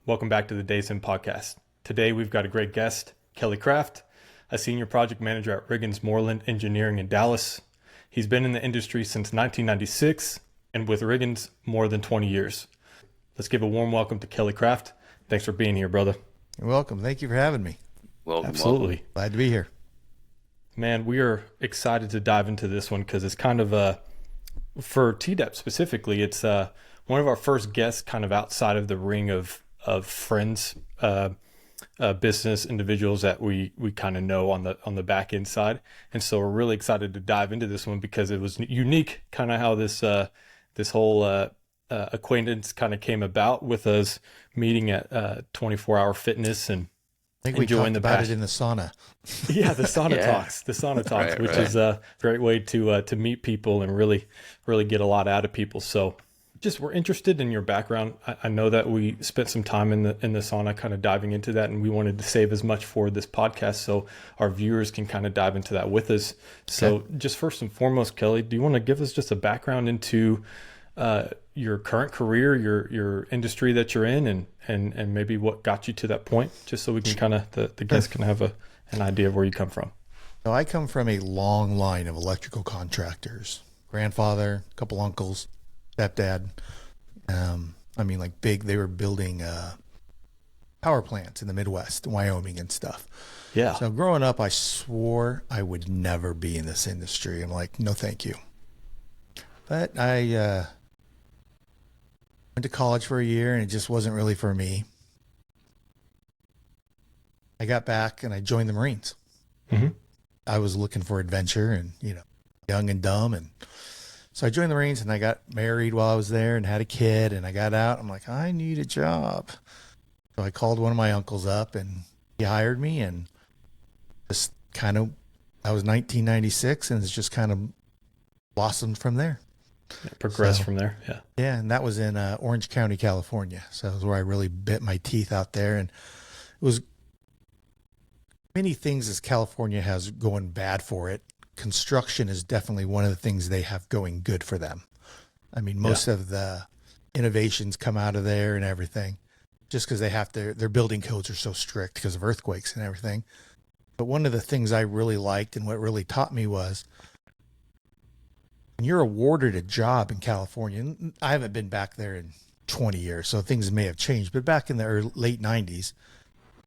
Welcome back to the Days In podcast. Today we've got a great guest, Kelly Kraft, a senior project manager at Riggins-Morland Engineering in Dallas. He's been in the industry since 1996 and with Riggins more than 20 years. Let's give a warm welcome to Kelly Kraft. Thanks for being here, brother. You're welcome. Thank you for having me. Welcome. Absolutely. Glad to be here. Man, we are excited to dive into this one because it's kind of for TDEP specifically, it's one of our first guests kind of outside of the ring of friends, business individuals that we kind of know on the back end side. And so we're really excited to dive into this one because it was unique kind of how this whole acquaintance kind of came about with us meeting at 24 Hour Fitness and I think we talked about it in the sauna. Yeah, the sauna talks, Right, which is a great way to meet people and really get a lot out of people. So just we're interested in your background. I know that we spent some time in the sauna kind of diving into that, and we wanted to save as much for this podcast so our viewers can kind of dive into that with us. So just first and foremost, Kelly, do you want to give us just a background into your current career, your industry that you're in, and maybe what got you to that point, just so we can kind of, the guests can have an idea of where you come from. So I come from a long line of electrical contractors, grandfather, a couple uncles, stepdad. Like big, they were building power plants in the Midwest, Wyoming and stuff. Yeah. So growing up, I swore I would never be in this industry. I'm like, no, thank you. But I went to college for a year and it just wasn't really for me. I got back and I joined the Marines. Mm-hmm. I was looking for adventure and, young and dumb. And so I joined the Marines and I got married while I was there and had a kid, and I got out. I'm like, I need a job. So I called one of my uncles up and he hired me, and just kind of, that was 1996, and it's just kind of blossomed from there. Progressed from there. Yeah. Yeah. And that was in Orange County, California. So it was where I really bit my teeth out there. And it was many things as California has going bad for it. Construction is definitely one of the things they have going good for them. I mean, most of the innovations come out of there and everything, just because their building codes are so strict because of earthquakes and everything. But one of the things I really liked and what really taught me was, when you're awarded a job in California, and I haven't been back there in 20 years, so things may have changed, but back in the late 90s,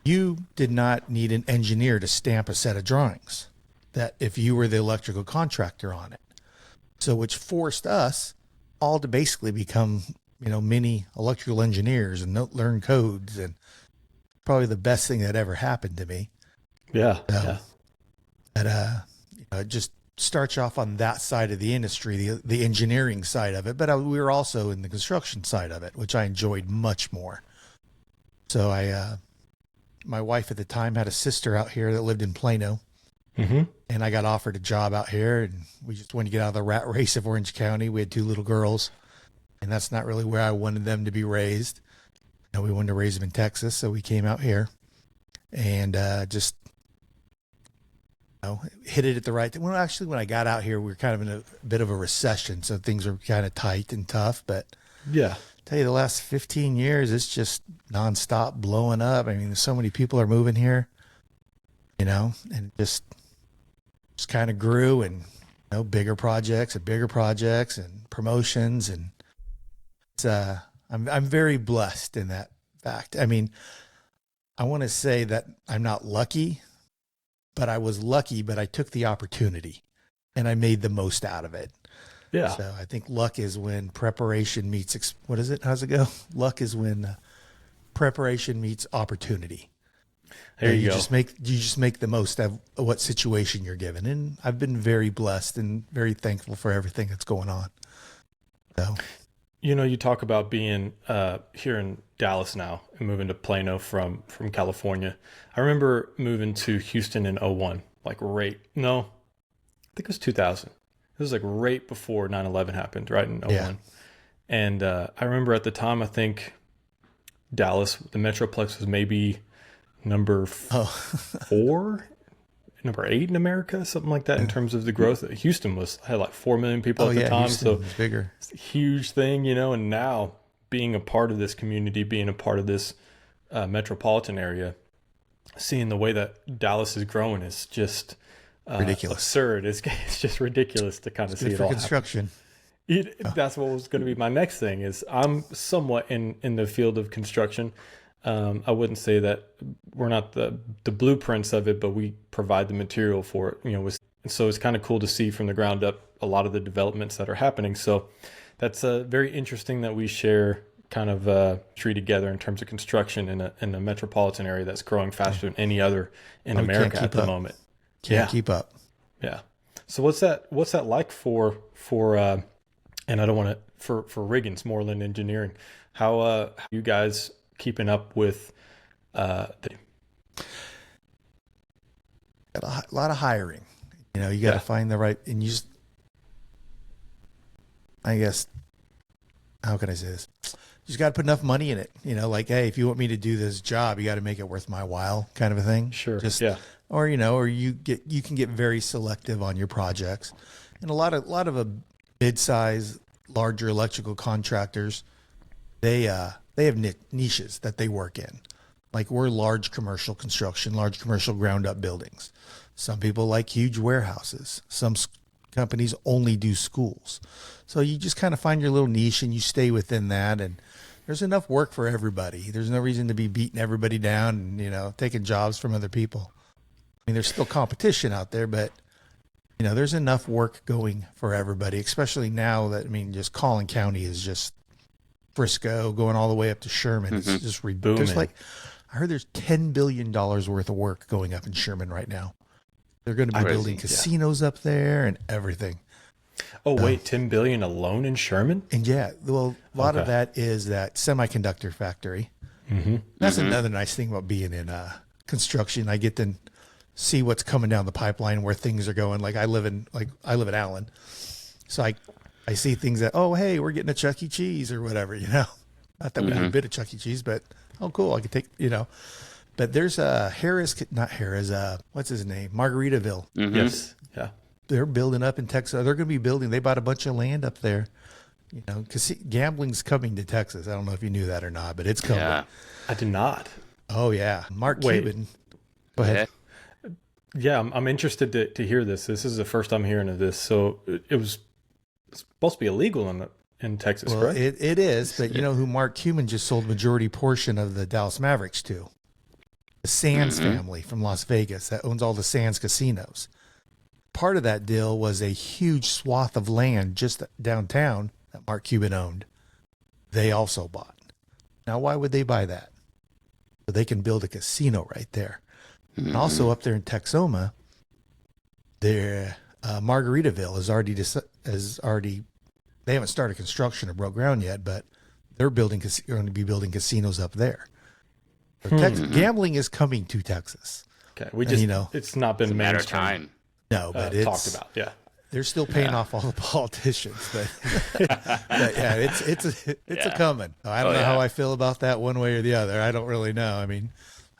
you did not need an engineer to stamp a set of drawings that if you were the electrical contractor on it. So which forced us all to basically become, mini electrical engineers and learn codes, and probably the best thing that ever happened to me. Yeah. But it just starts off on that side of the industry, the engineering side of it. But we were also in the construction side of it, which I enjoyed much more. So my wife at the time had a sister out here that lived in Plano. Mm-hmm. And I got offered a job out here, and we just wanted to get out of the rat race of Orange County. We had 2 little girls, and that's not really where I wanted them to be raised. We wanted to raise them in Texas, so we came out here and just hit it at the right time. Well, actually, when I got out here, we were kind of in a bit of a recession, so things were kind of tight and tough. But Yeah. tell you, the last 15 years, it's just nonstop blowing up. I mean, so many people are moving here, and it just kind of grew, and bigger projects and promotions, and it's I'm very blessed in that fact. I mean, I want to say that I'm not lucky, but I was lucky, but I took the opportunity and I made the most out of it. Yeah. So I think luck is when preparation meets what is it? How's it go? Luck is when preparation meets opportunity. There you go. You just make the most of what situation you're given. And I've been very blessed and very thankful for everything that's going on. So, you talk about being here in Dallas now and moving to Plano from California. I remember moving to Houston in 01, I think it was 2000. It was like right before 9/11 happened, right in 01. Yeah. And I remember at the time, I think Dallas, the Metroplex was maybe number 4, number 8 in America, something like that, in terms of the growth. Houston had like 4 million people at the time. Houston so was bigger. it's a huge thing, and now being a part of this community, being a part of this metropolitan area, seeing the way that Dallas is growing is just Ridiculous. absurd. It's just ridiculous to kind of see Good it for all construction. That's what was going to be my next thing. Is I'm somewhat in the field of construction. I wouldn't say that we're not the blueprints of it, but we provide the material for it. So it's kind of cool to see from the ground up a lot of the developments that are happening. So that's very interesting that we share kind of tree together in terms of construction in a metropolitan area that's growing faster than any other in America at the moment. Can't keep up. Yeah. So what's that like for and I don't want to for Riggins-Morland Engineering? How you guys keeping up with A lot of hiring. You got to find the right, and I guess, how can I say this? You just got to put enough money in it. Like, hey, if you want me to do this job, you got to make it worth my while, kind of a thing. Sure. Or you can get very selective on your projects, and a lot of a mid-size, larger electrical contractors, they have niches that they work in. Like, we're large commercial construction, large commercial ground up buildings. Some people like huge warehouses. Some companies only do schools. So you just kind of find your little niche and you stay within that, and there's enough work for everybody. There's no reason to be beating everybody down and, taking jobs from other people. I mean, there's still competition out there, but there's enough work going for everybody, especially now that, just Collin County is just Frisco going all the way up to Sherman. Mm-hmm. It's just ridiculous. I heard there's $10 billion worth of work going up in Sherman right now. They're going to be building casinos up there and everything. Oh, wait, 10 billion alone in Sherman? And a lot of that is that semiconductor factory. Mm-hmm. That's another nice thing about being in construction. I get to see what's coming down the pipeline, where things are going. Like, I live in Allen. So I see things that, oh, hey, we're getting a Chuck E. Cheese or whatever, Not that we have a bit of Chuck E. Cheese, but, oh, cool, I could take, But there's what's his name? Margaritaville. Mm-hmm. Yes. Yeah. They're building up in Texas. They're going to be building. They bought a bunch of land up there. Because gambling's coming to Texas. I don't know if you knew that or not, but it's coming. Yeah. I did not. Oh, yeah. Mark Cuban. Go ahead. Yeah, I'm interested to hear this. This is the first I'm hearing of this. So it's supposed to be illegal in Texas, well, correct? It is, but you know who Mark Cuban just sold majority portion of the Dallas Mavericks to? The Sands family from Las Vegas that owns all the Sands casinos. Part of that deal was a huge swath of land just downtown that Mark Cuban owned. They also bought. Now, why would they buy that? So they can build a casino right there. And also up there in Texoma, their Margaritaville is already. They haven't started construction or broke ground yet, but they're going to be building casinos up there. So gambling is coming to Texas. Okay, we just it's not been a matter of time. No, but it's talked about. Yeah, they're still paying off all the politicians, but yeah, it's a coming. I don't know how I feel about that one way or the other. I don't really know. I mean,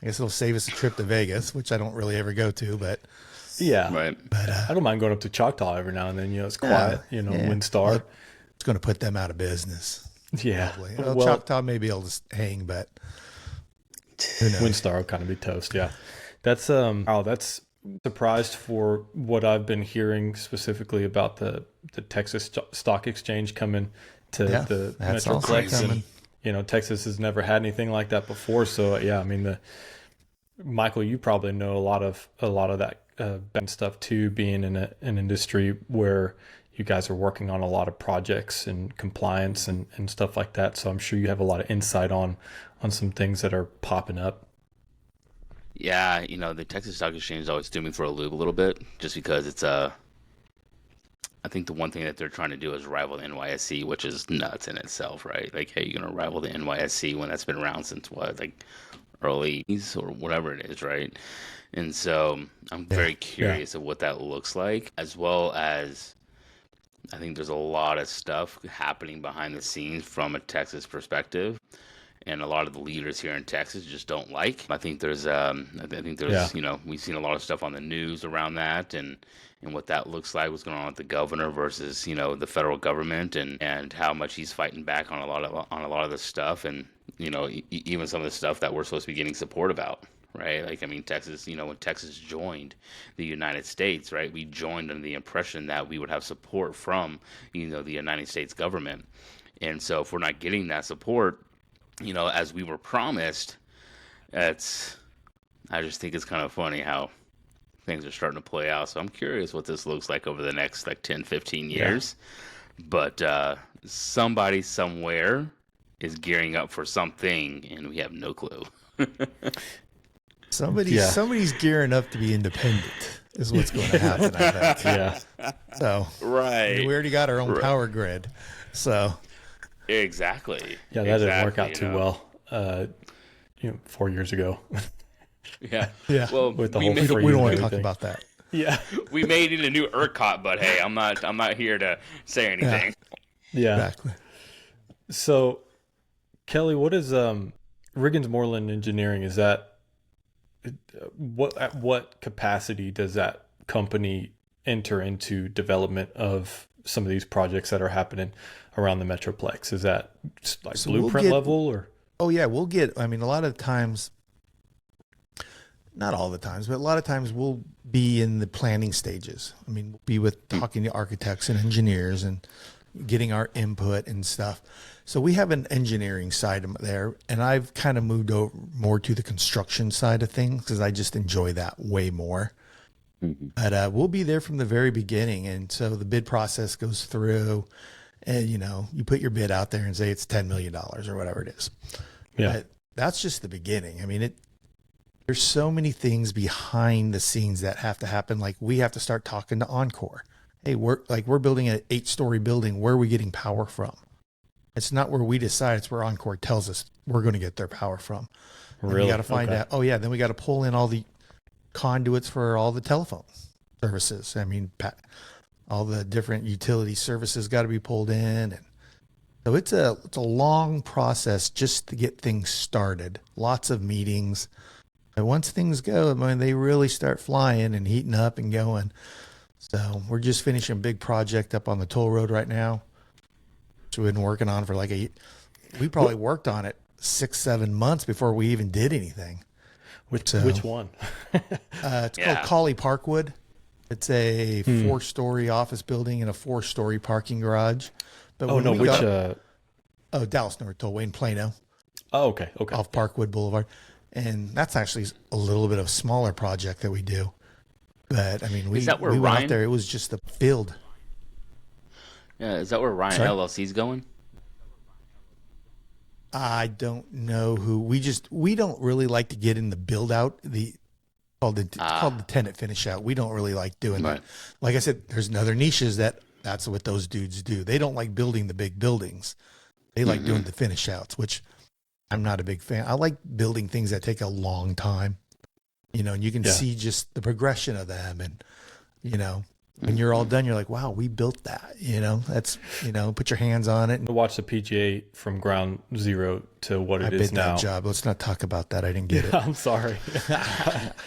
I guess it'll save us a trip to Vegas, which I don't really ever go to, but yeah, right. But I don't mind going up to Choctaw every now and then. It's quiet. WinStar. Well, it's going to put them out of business. Yeah, probably. Well, Choctaw may be able to hang, but who knows? WinStar will kind of be toast. Yeah, that's that's surprised for what I've been hearing specifically about the Texas Stock Exchange coming to the Metroplex. And, Texas has never had anything like that before. So yeah, I mean, Michael, you probably know a lot of that bad stuff too, being in an industry where you guys are working on a lot of projects and compliance and stuff like that. So I'm sure you have a lot of insight on some things that are popping up. Yeah, the Texas Stock Exchange always threw me for a loop a little bit, just because it's I think the one thing that they're trying to do is rival the NYSE, which is nuts in itself, right? Like, hey, you're gonna rival the NYSE when that's been around since what, like early or whatever it is, right? And so I'm very curious of what that looks like, as well as I think there's a lot of stuff happening behind the scenes from a Texas perspective. and a lot of the leaders here in Texas just don't like. I think there's you know, we've seen a lot of stuff on the news around that, and what that looks like, what's going on with the governor versus, you know, the federal government, and how much he's fighting back on a lot of this stuff, and, you know, even some of the stuff that we're supposed to be getting support about. Right, like, I mean, Texas, you know, when Texas joined the United States, right, we joined under the impression that we would have support from, you know, the United States government. And so if we're not getting that support, you know, as we were promised, I just think it's kind of funny how things are starting to play out. So I'm curious what this looks like over the next like 10, 15 years. Yeah. But somebody somewhere is gearing up for something, and we have no clue. Somebody's gearing up to be independent is what's going to happen, I bet. Yeah. So, right. We already got our own power grid. So, exactly. Yeah, that didn't work out too well, 4 years ago. Yeah. Yeah. Well, with the we don't want to talk about that. Yeah. We made it a new ERCOT, but hey, I'm not here to say anything. Yeah. Exactly. So, Kelly, what is Riggins-Morland Engineering? Is that at what capacity does that company enter into development of some of these projects that are happening around the Metroplex? Is that like blueprint level, or? Oh yeah, we'll get. I mean, a lot of times, not all the times, but a lot of times we'll be in the planning stages. I mean, we'll be with talking to architects and engineers and getting our input and stuff. So we have an engineering side there, and I've kind of moved over more to the construction side of things because I just enjoy that way more. Mm-hmm. But we'll be there from the very beginning, and so the bid process goes through, and you know, you put your bid out there and say it's $10 million or whatever it is. Yeah, but that's just the beginning. I mean, there's so many things behind the scenes that have to happen. Like we have to start talking to Encore. Hey, we're building an 8-story building. Where are we getting power from? It's not where we decide. It's where Encore tells us we're going to get their power from. Really? We got to find out. Oh yeah. Then we got to pull in all the conduits for all the telephone services. I mean, all the different utility services got to be pulled in. And so it's a long process just to get things started. Lots of meetings. And once things go, I mean, they really start flying and heating up and going. So we're just finishing a big project up on the toll road right now. So we've been working on for we probably worked on it 6-7 months before we even did anything. Which one? It's called Collie Parkwood. It's a 4-story office building and a 4-story parking garage. But Dallas North Tollway in Plano. Oh, okay. Off Parkwood Boulevard. And that's actually a little bit of a smaller project that we do. But I mean, we went out there. It was just the build. Yeah, is that where Ryan LLC's going? I don't know who. We don't really like to get in the build out. It's called the tenant finish out. We don't really like doing that. Like I said, there's other niches that's what those dudes do. They don't like building the big buildings. They like doing the finish outs, which I'm not a big fan. I like building things that take a long time, you know, and you can see just the progression of them. And, you know, when you're all done, you're like, wow, we built that, you know, that's, you know, put your hands on it. To watch the PGA from ground zero to what it is now. I bid that job. Let's not talk about that. I didn't get it. I'm sorry.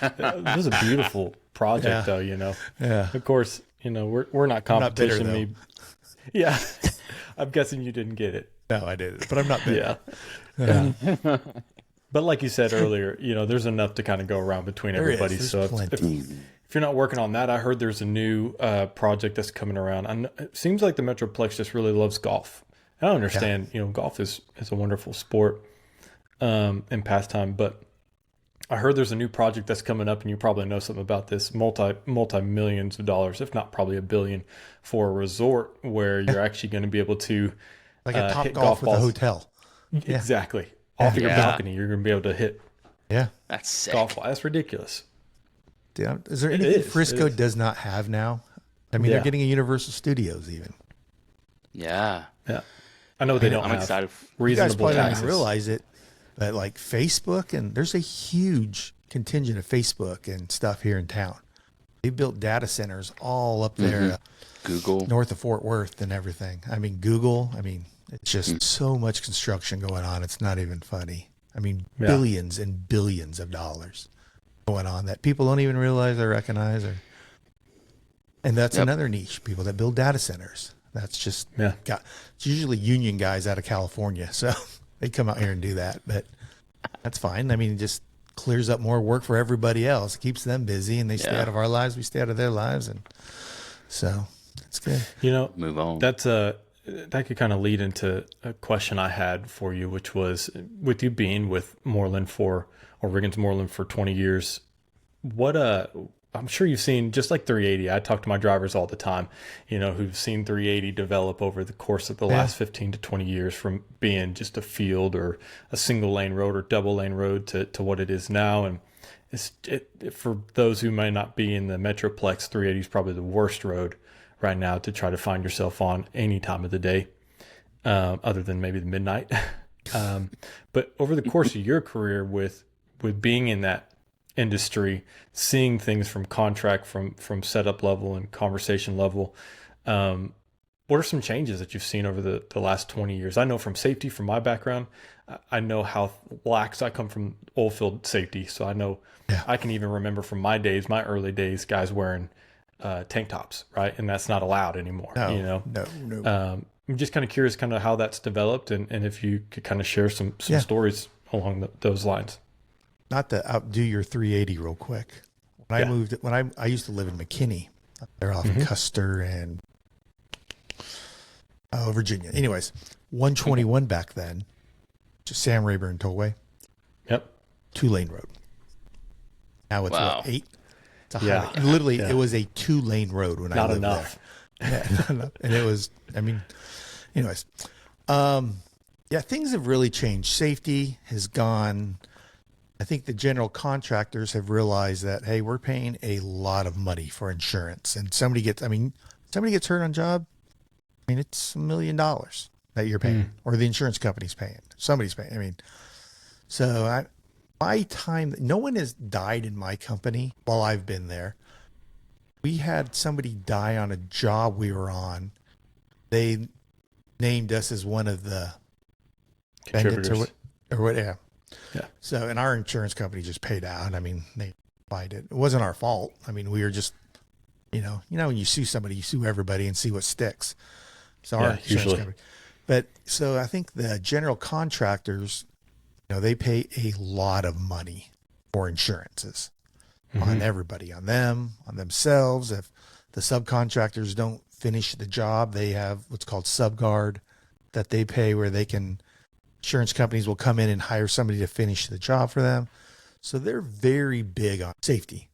It was a beautiful project though, you know. Yeah. Of course, you know, we're not competition. I'm not bitter, yeah. I'm guessing you didn't get it. No, I didn't, but I'm not bitter. Yeah. But like you said earlier, you know, there's enough to kind of go around between everybody. So if you're not working on that, I heard there's a new project that's coming around. It seems like the Metroplex just really loves golf. I don't understand, you know, golf is a wonderful sport and pastime, but I heard there's a new project that's coming up, and you probably know something about this, multi-millions of dollars, if not probably $1 billion, for a resort where you're actually going to be able to like a top golf with a hotel. Exactly. Off of your balcony, you're going to be able to hit. Yeah. That's sick. Golf. That's ridiculous. Yeah. Is there anything Frisco does not have now? I mean, they're getting a Universal Studios even. Yeah. Yeah. I know they don't I'm have excited. reasonable you guys probably taxes. don't realize it, but like Facebook, and there's a huge contingent of Facebook and stuff here in town. They built data centers all up there. Google. North of Fort Worth and everything. I mean, Google. I mean, It's just so much construction going on. It's not even funny. I mean, Yeah. billions and billions of dollars going on that people don't even realize or recognize. And that's another niche, people that build data centers. That's just, it's usually union guys out of California. So they come out here and do that, but that's fine. I mean, it just clears up more work for everybody else. It keeps them busy, and they stay out of our lives. We stay out of their lives. And so it's good. You know, Move on. That's that could kind of lead into a question I had for you, which was, with you being with Riggins-Morland for 20 years, what I'm sure you've seen, just like 380. I talk to my drivers all the time, who've seen 380 develop over the course of the last 15 to 20 years, from being just a field or a single lane road or double lane road to what it is now. And for those who may not be in the Metroplex, 380 is probably the worst road right now to try to find yourself on any time of the day, other than maybe the midnight. But over the course of your career with being in that industry, seeing things from contract, from setup level and conversation level, what are some changes that you've seen over the last 20 years? I know from safety, from my background, I know how lax. I come from oil field safety, so I know I can even remember from my early days, guys wearing tank tops, right? And that's not allowed anymore. No. I'm just kind of curious kind of how that's developed, and if you could kind of share some stories along those lines. Not to outdo your 380 real quick. When I used to live in McKinney, they're off Custer and Virginia. Anyways, 121 back then, just Sam Rayburn Tollway. Yep. 2-lane road. Now it's what, 8? It's a highway. Literally, it was a 2-lane road when I lived there. Yeah, and it was, anyways. Things have really changed. Safety has gone. I think the general contractors have realized that, hey, we're paying a lot of money for insurance, and somebody gets hurt on job. It's $1 million that you're paying, or the insurance company's paying. Somebody's paying. My time, no one has died in my company while I've been there. We had somebody die on a job we were on. They named us as one of the contributors or what? Yeah. So, and our insurance company just paid out. They applied it. It wasn't our fault. We were just, when you sue somebody, you sue everybody and see what sticks. So our insurance company. But so I think the general contractors, they pay a lot of money for insurances on everybody, on them, on themselves. If the subcontractors don't finish the job, they have what's called subguard that they pay, where insurance companies will come in and hire somebody to finish the job for them. So they're very big on safety.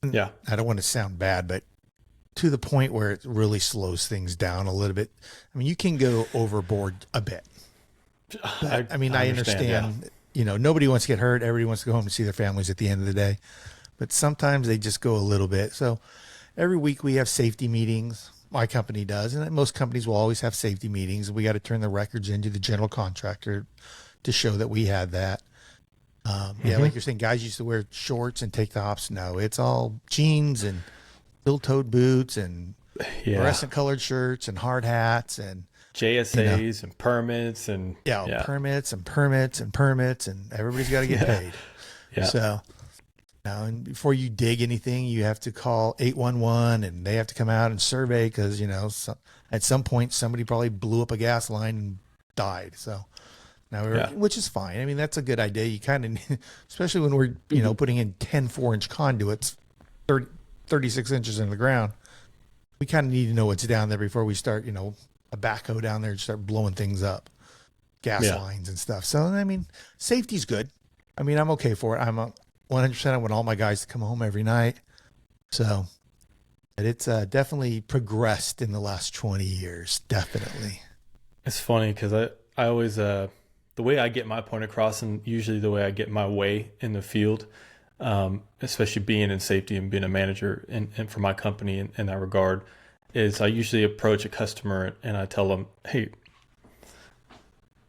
Yeah. I don't want to sound bad, but to the point where it really slows things down a little bit. You can go overboard a bit. But, I understand. Nobody wants to get hurt. Everybody wants to go home and see their families at the end of the day. But sometimes they just go a little bit. So every week we have safety meetings. My company does, and most companies will always have safety meetings. We got to turn the records into the general contractor to show that we had that. Like you're saying, guys used to wear shorts and take tops. No, it's all jeans and steel-toed boots and fluorescent colored shirts and hard hats and JSAs and permits and permits and permits and permits, and everybody's got to get paid. So. And before you dig anything, you have to call 811, and they have to come out and survey because, at some point somebody probably blew up a gas line and died. So now which is fine. That's a good idea. You kind of, especially when we're, putting in 10 4-inch conduits, 36 inches in the ground, we kind of need to know what's down there before we start, a backhoe down there and start blowing things up, gas lines and stuff. So, safety's good. I'm okay for it. 100%. I want all my guys to come home every night. So it's definitely progressed in the last 20 years. Definitely. It's funny because I always, the way I get my point across, and usually the way I get my way in the field, especially being in safety and being a manager and for my company in that regard, is I usually approach a customer and I tell them, hey,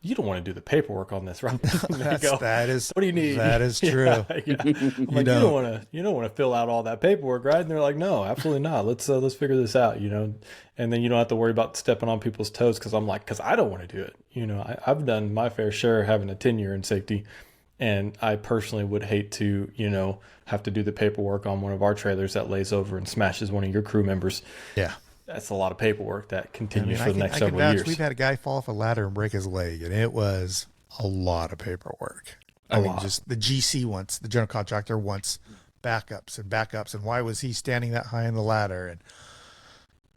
you don't want to do the paperwork on this, right? That is what do you need? That is true. Yeah. I'm like, you don't want to fill out all that paperwork, right? And they're like, no, absolutely not. Let's figure this out, and then you don't have to worry about stepping on people's toes. Cause I'm like, cause I don't want to do it. I've done my fair share having a tenure in safety, and I personally would hate to, have to do the paperwork on one of our trailers that lays over and smashes one of your crew members. Yeah. That's a lot of paperwork that continues for the next several years. We've had a guy fall off a ladder and break his leg, and it was a lot of paperwork. Just the GC wants, the general contractor wants backups and backups. And why was he standing that high on the ladder? And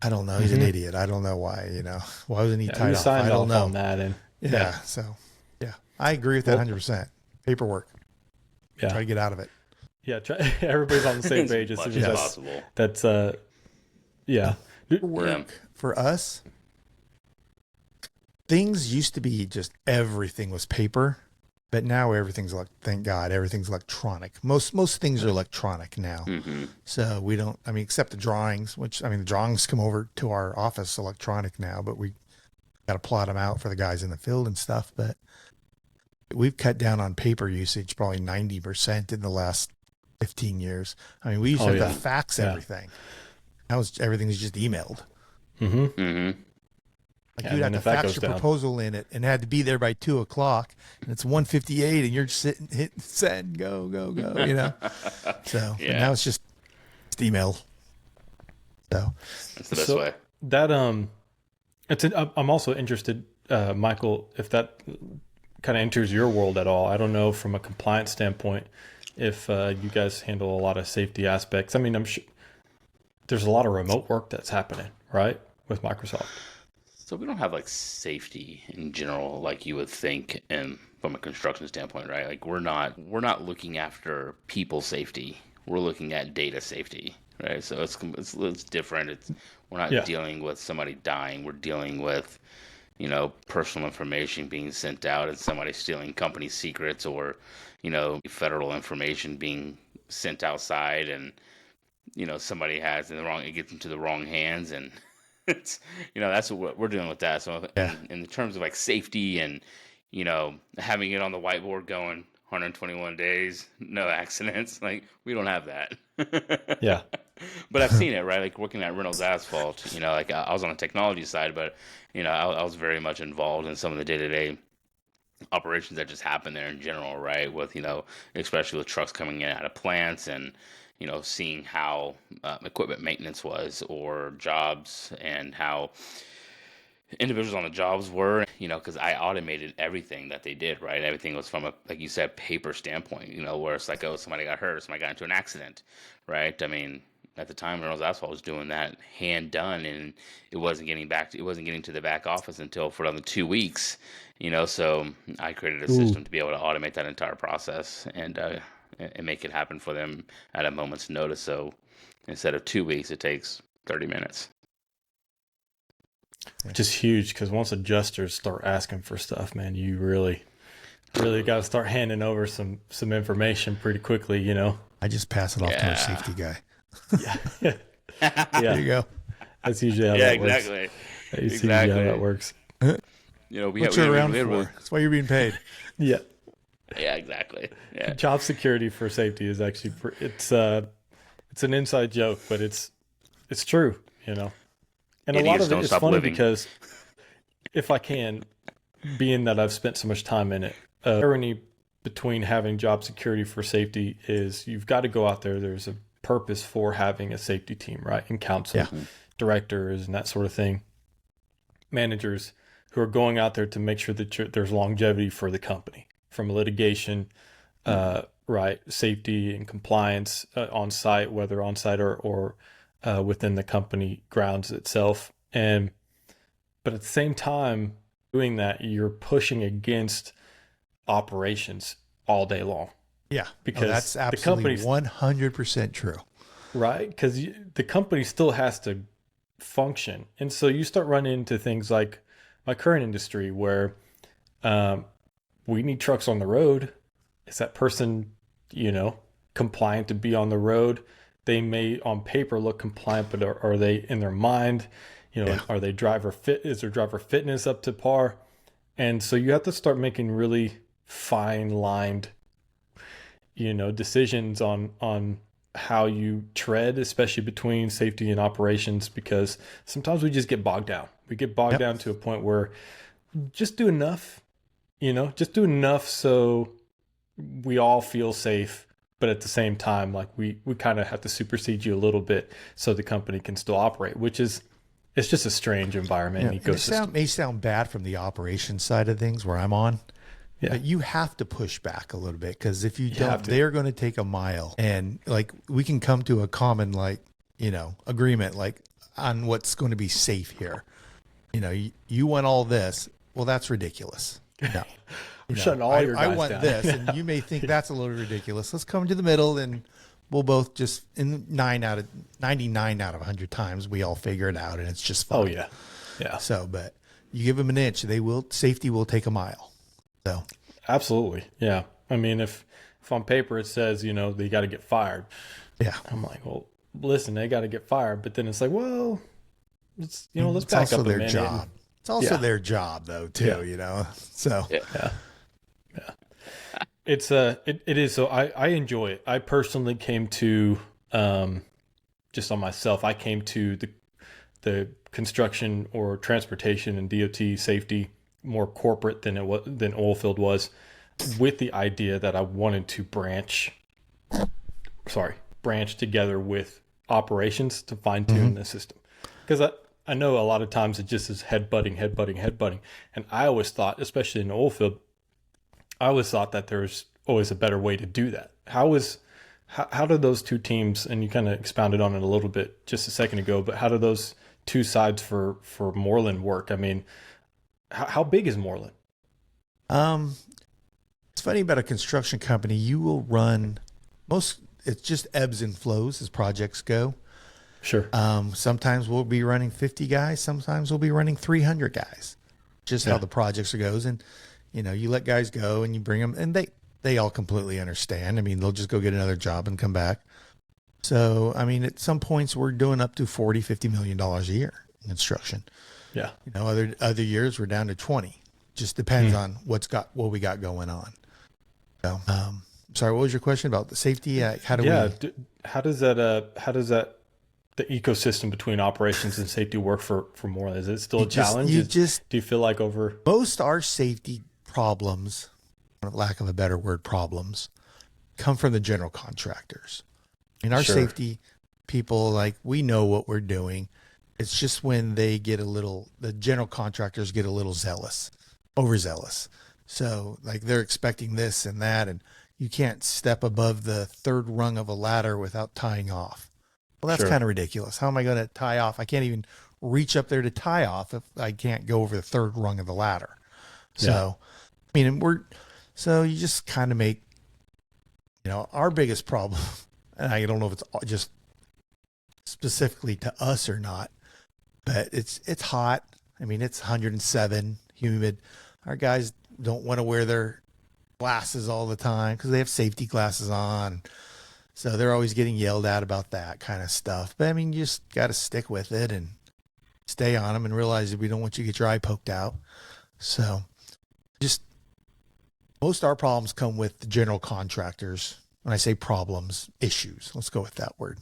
I don't know. He's an idiot. I don't know why, why wasn't he tied off? I don't know. On that and So I agree with that 100%. Paperwork. Yeah. Try to get out of it. Yeah. Everybody's on the same page as soon as possible. That's yeah. Work for us. Things used to be just everything was paper, but now everything's thank God, everything's electronic. Most things are electronic now. So we don't, except the drawings, which the drawings come over to our office electronic now, but we got to plot them out for the guys in the field and stuff. But we've cut down on paper usage probably 90% in the last 15 years. We used to have to fax everything. Now everything's just emailed. You'd have to fax your proposal in it and had to be there by 2:00, and it's 1:58, and you're just sitting, hit send, go. So and now it's just email. So that's the best way. That I'm also interested, Michael, if that kind of enters your world at all. I don't know from a compliance standpoint if you guys handle a lot of safety aspects. I'm sure there's a lot of remote work that's happening, right, with Microsoft. So we don't have safety in general, like you would think, and from a construction standpoint, right? Like we're not looking after people safety. We're looking at data safety, right? So it's different. We're not dealing with somebody dying. We're dealing with, personal information being sent out and somebody stealing company secrets, or, federal information being sent outside, and somebody has it gets into the wrong hands, and it's that's what we're doing with that. So in terms of safety and having it on the whiteboard going 121 days, no accidents, we don't have that. Yeah. But I've seen it, right? Working at Reynolds Asphalt, I was on the technology side, but I was very much involved in some of the day-to-day operations that just happen there in general, right? With especially with trucks coming in out of plants, and seeing how equipment maintenance was, or jobs, and how individuals on the jobs were, because I automated everything that they did, right? Everything was from like you said, paper standpoint, where it's somebody got hurt, or somebody got into an accident, right? At the time, Reynolds Asphalt was doing that hand done, and it wasn't getting to the back office until for another 2 weeks, so I created a system to be able to automate that entire process and make it happen for them at a moment's notice. So instead of 2 weeks, it takes 30 minutes. Which is huge, because once adjusters start asking for stuff, man, you really got to start handing over some information pretty quickly, I just pass it off to our safety guy. Yeah. There you go. That's usually how that works. That's usually how that works. What you're around for. That's why you're being paid. Yeah. Yeah, exactly. Yeah. Job security for safety is actually it's an inside joke, but it's true, And a lot of it is funny because if I can, being that I've spent so much time in it, irony between having job security for safety is you've got to go out there. There's a purpose for having a safety team, right? And counsel, directors, and that sort of thing, managers who are going out there to make sure that there's longevity for the company, from litigation, right, safety and compliance on site, whether on site or within the company grounds itself. But at the same time, doing that, you're pushing against operations all day long. Yeah, because that's absolutely 100% true. Right, because the company still has to function. And so you start running into things like my current industry where we need trucks on the road. Is that person, compliant to be on the road? They may on paper look compliant, but are they in their mind? Are they driver fit? Is their driver fitness up to par? And so you have to start making really fine lined, decisions on how you tread, especially between safety and operations, because sometimes we just get bogged down. We get bogged Yep. down to a point where just do enough, just do enough so we all feel safe. But at the same time, like we kind of have to supersede you a little bit so the company can still operate, it's just a strange environment Yeah. and And ecosystem. may sound bad from the operations side of things where I'm on, Yeah. but you have to push back a little bit, because if you have don't, to. they're going to take a mile, and like we can come to a common agreement on what's going to be safe here. You want all this. Well, that's ridiculous. No. Shutting all your I guys want down. this, and you may think that's a little ridiculous. Let's come to the middle, and we'll both just, in 99 out of 100 times, we all figure it out, and it's just fine. Oh yeah. Yeah. So, but you give them an inch, safety will take a mile. So, Absolutely. Yeah. I mean, if on paper it says, they got to get fired, yeah. I'm like, well, listen, they got to get fired. But then it's like, well, let's It's back also up a their minute. job. It's also Yeah. their job, though, too. So Yeah. Yeah. It's it is. So I enjoy it. I personally came to, just on myself, I came to the construction or transportation and DOT safety more corporate than oilfield was, with the idea that I wanted to branch together with operations to fine tune the system. Because I know a lot of times it just is headbutting. And I always thought, especially in the oil field, I always thought that there's always a better way to do that. How do those two teams, and you kind of expounded on it a little bit just a second ago, but how do those two sides for Morland work? I mean, how big is Morland? it's funny about a construction company. You will run it's just ebbs and flows as projects go. Sure. Sometimes we'll be running 50 guys. Sometimes we'll be running 300 guys. Just how the projects goes. And, you let guys go and you bring them, and they all completely understand. I mean, they'll just go get another job and come back. So, I mean, at some points we're doing up to $40-50 million a year in construction. Yeah. Other years we're down to 20. Just depends on what we got going on. So, sorry, what was your question about the safety? How does that the ecosystem between operations and safety work for Morland? Is it still a challenge? Do you feel like most our safety problems, for lack of a better word, problems, come from the general contractors. I mean, our Sure. safety people, we know what we're doing. It's just when the general contractors get a little overzealous. So they're expecting this and that, and you can't step above the third rung of a ladder without tying off. Well, that's Sure. kind of ridiculous. How am I going to tie off? I can't even reach up there to tie off if I can't go over the third rung of the ladder. So, I mean, so you just kind of make, our biggest problem, and I don't know if it's just specifically to us or not, but it's hot. I mean, it's 107, humid. Our guys don't want to wear their glasses all the time because they have safety glasses on. So they're always getting yelled at about that kind of stuff. But I mean, you just got to stick with it and stay on them and realize that we don't want you to get your eye poked out. So just most of our problems come with the general contractors. When I say problems, issues, let's go with that word,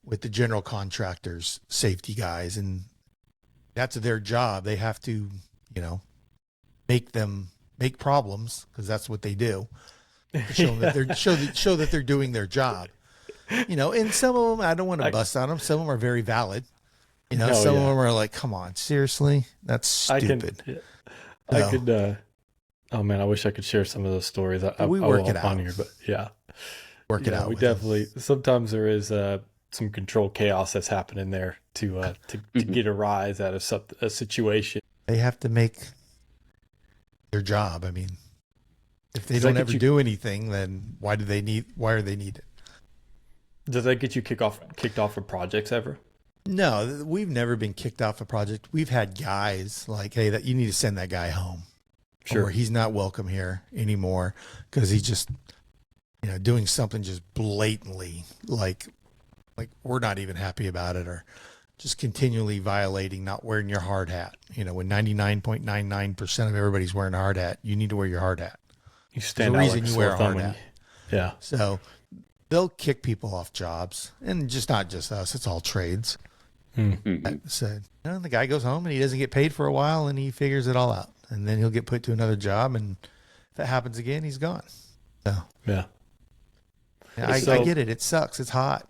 with the general contractors, safety guys. And that's their job. They have to, make problems, because that's what they do. Show them that they're show that they're doing their job. And some of them, I don't want to bust on them. Some of them are very valid. Some of them are like, come on, seriously, that's stupid. I could. Oh man, I wish I could share some of those stories. We work it out on here, but yeah, work it out. We definitely. Sometimes there is some controlled chaos that's happening there to get a rise out of a situation. They have to make their job. I mean, if they don't ever do anything, then why are they needed? Does that get you kicked off of projects ever? No, we've never been kicked off a project. We've had guys like, hey, that you need to send that guy home. Sure. Or he's not welcome here anymore because he's just, doing something just blatantly like we're not even happy about it, or just continually violating, not wearing your hard hat. You know, when 99.99% of everybody's wearing a hard hat, you need to wear your hard hat. You stand There's out a like reason a you wear sore a thumb hard when hat. yeah. So they'll kick people off jobs, and just not just us, it's all trades. So, the guy goes home and he doesn't get paid for a while, and he figures it all out, and then he'll get put to another job, and if it happens again, he's gone. So Yeah. I get it. It sucks. It's hot.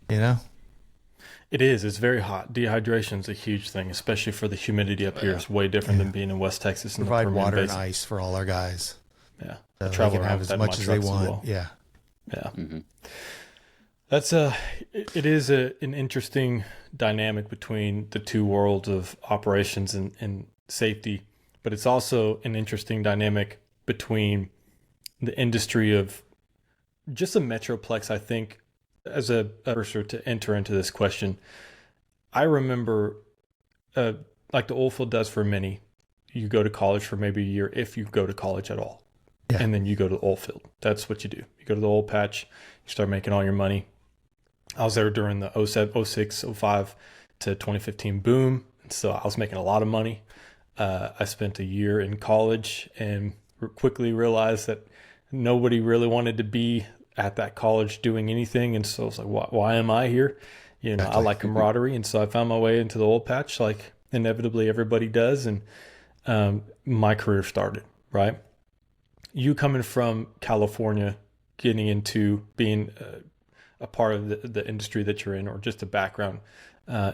You know? It is. It's very hot. Dehydration is a huge thing, especially for the humidity up here. It's way different than being in West Texas and Provide the Permian water and Basin. ice for all our guys. Yeah. So I they travel can around have with as that in my much as they trucks want. well. Yeah. Yeah. That's it is an interesting dynamic between the two worlds of operations and safety, but it's also an interesting dynamic between the industry of just a Metroplex. I think as a person to enter into this question, I remember like the oil field does for many, you go to college for maybe a year if you go to college at all. Yeah. And then you go to the oil field. That's what you do. You go to the oil patch, you start making all your money. I was there during the 07, 06, 05 to 2015 boom. So I was making a lot of money. I spent a year in college and quickly realized that nobody really wanted to be at that college doing anything. And so I was like, why am I here? You know, I like camaraderie. And so I found my way into the oil patch like inevitably everybody does. And my career started, right? You coming from California, getting into being a part of the industry that you're in, or just a background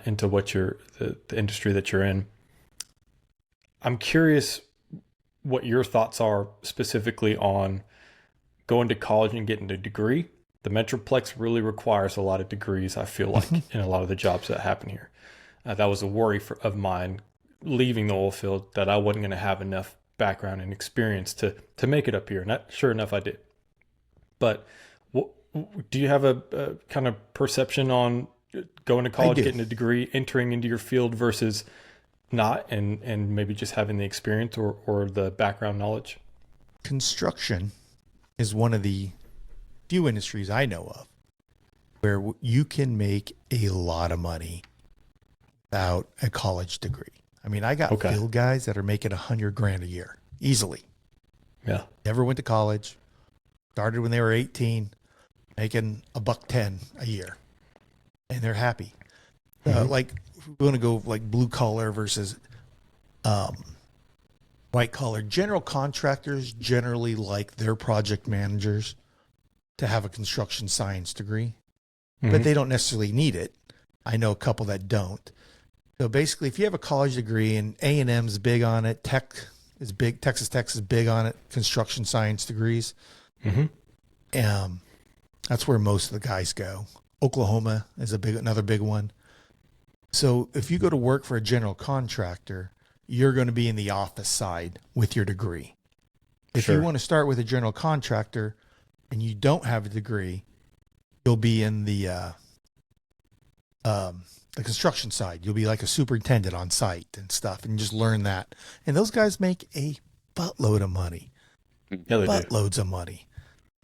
into what the industry that you're in. I'm curious what your thoughts are specifically on going to college and getting a degree. The Metroplex really requires a lot of degrees, I feel like, in a lot of the jobs that happen here. That was a worry of mine leaving the oil field, that I wasn't going to have enough background and experience to make it up here. And sure enough, I did. But do you have a kind of perception on going to college, getting a degree, entering into your field versus not, and maybe just having the experience or the background knowledge? Construction is one of the few industries I know of where you can make a lot of money without a college degree. I mean, I got field guys that are making $100,000 a year easily. Yeah. Never went to college, started when they were 18, making $110 a year, and they're happy. Like, we want to go like blue collar versus white collar. General contractors generally like their project managers to have a construction science degree, but they don't necessarily need it. I know a couple that don't. So basically, if you have a college degree, and A&M's big on it, Texas Tech is big on it, construction science degrees. That's where most of the guys go. Oklahoma is another big one. So if you go to work for a general contractor, you're going to be in the office side with your degree. If you want to start with a general contractor and you don't have a degree, you'll be in the construction side. You'll be like a superintendent on site and stuff, and just learn that. And those guys make a buttload of money. Yeah, they do. Buttloads of money.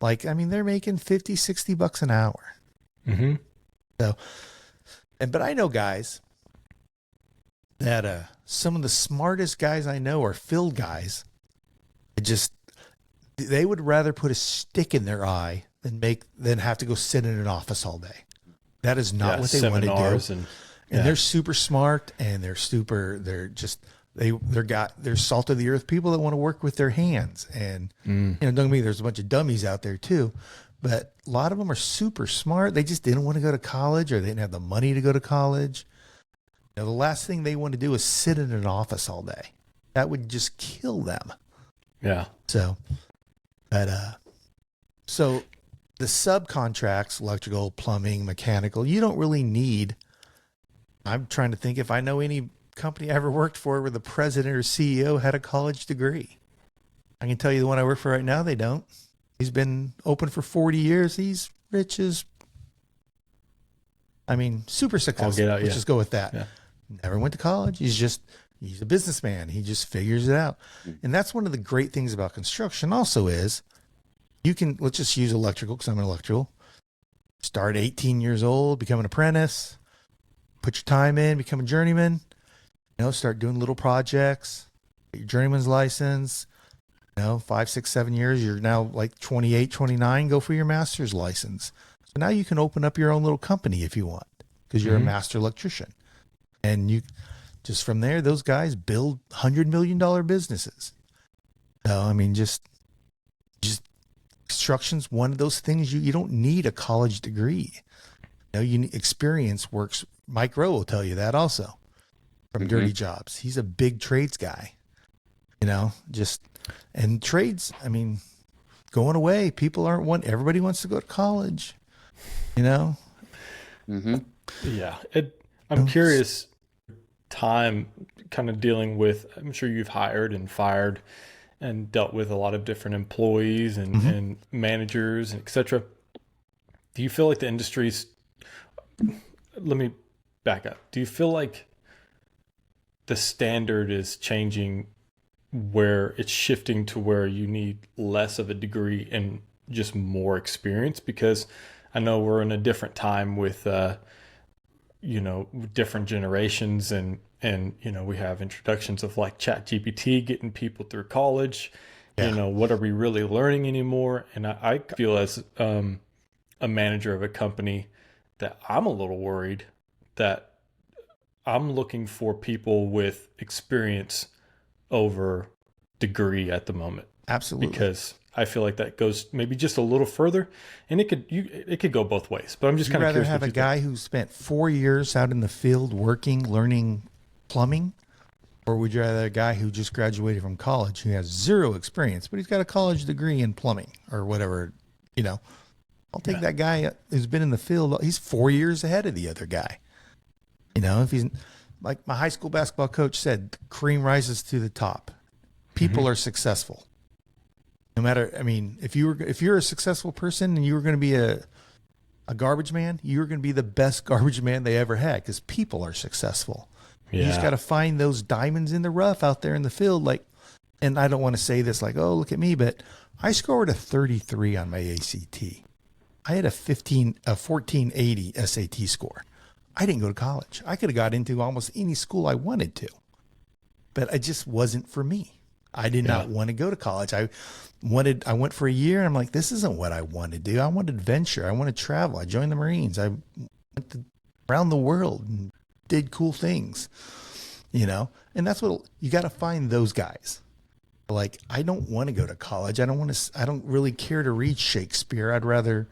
Like, I mean, they're making $50, $60 an hour. So, but I know guys that some of the smartest guys I know are field guys. They would rather put a stick in their eye than have to go sit in an office all day. That is not what they want to do. And they're super smart, and they're salt of the earth people that want to work with their hands. And don't get me, there's a bunch of dummies out there too, but a lot of them are super smart. They just didn't want to go to college, or they didn't have the money to go to college. The last thing they want to do is sit in an office all day. That would just kill them. Yeah. So the subcontracts, electrical, plumbing, mechanical, you don't really need. I'm trying to think if I know any company I ever worked for where the president or CEO had a college degree. I can tell you the one I work for right now, they don't. He's been open for 40 years. He's rich as, super successful. Let's just go with that. Yeah. Never went to college. He's a businessman. He just figures it out. And that's one of the great things about construction also is let's just use electrical because I'm an electrical. Start 18 years old, become an apprentice, put your time in, become a journeyman, start doing little projects, get your journeyman's license, 5, 6, 7 years, you're now like 28, 29, go for your master's license. So now you can open up your own little company if you want, because you're a master electrician. And you just from there, those guys build $100 million businesses. So, I mean, just construction's one of those things you don't need a college degree. You need experience works. Mike Rowe will tell you that also from Dirty Jobs. He's a big trades guy, and trades, I mean, going away. People everybody wants to go to college, Yeah. I'm curious, time kind of dealing with, I'm sure you've hired and fired and dealt with a lot of different employees and managers and et cetera. Do you feel like the industry's, let me back up. Do you feel like the standard is changing, where it's shifting to where you need less of a degree and just more experience? Because I know we're in a different time with, different generations and we have introductions of like ChatGPT getting people through college. What are we really learning anymore? And I feel as a manager of a company that I'm a little worried that I'm looking for people with experience over degree at the moment. Absolutely. Because I feel like that goes maybe just a little further, and it could go both ways. But I'm just kind of curious. Would you rather have a guy who spent 4 years out in the field working, learning plumbing, or would you rather have a guy who just graduated from college who has zero experience, but he's got a college degree in plumbing or whatever? I'll take that guy who's been in the field. He's 4 years ahead of the other guy. If he's like my high school basketball coach said, the cream rises to the top. People are successful. No matter, I mean, if you're a successful person and you were going to be a garbage man, you're going to be the best garbage man they ever had, because people are successful. Yeah. You just got to find those diamonds in the rough out there in the field. And I don't want to say this like, oh, look at me, but I scored a 33 on my ACT. I had a 1480 SAT score. I didn't go to college. I could have got into almost any school I wanted to, but it just wasn't for me. I did not want to go to college. I went for a year and I'm like, this isn't what I want to do. I want adventure. I want to travel. I joined the Marines. I went around the world and did cool things, and that's what you got to find those guys. Like, I don't want to go to college. I don't really care to read Shakespeare. I'd rather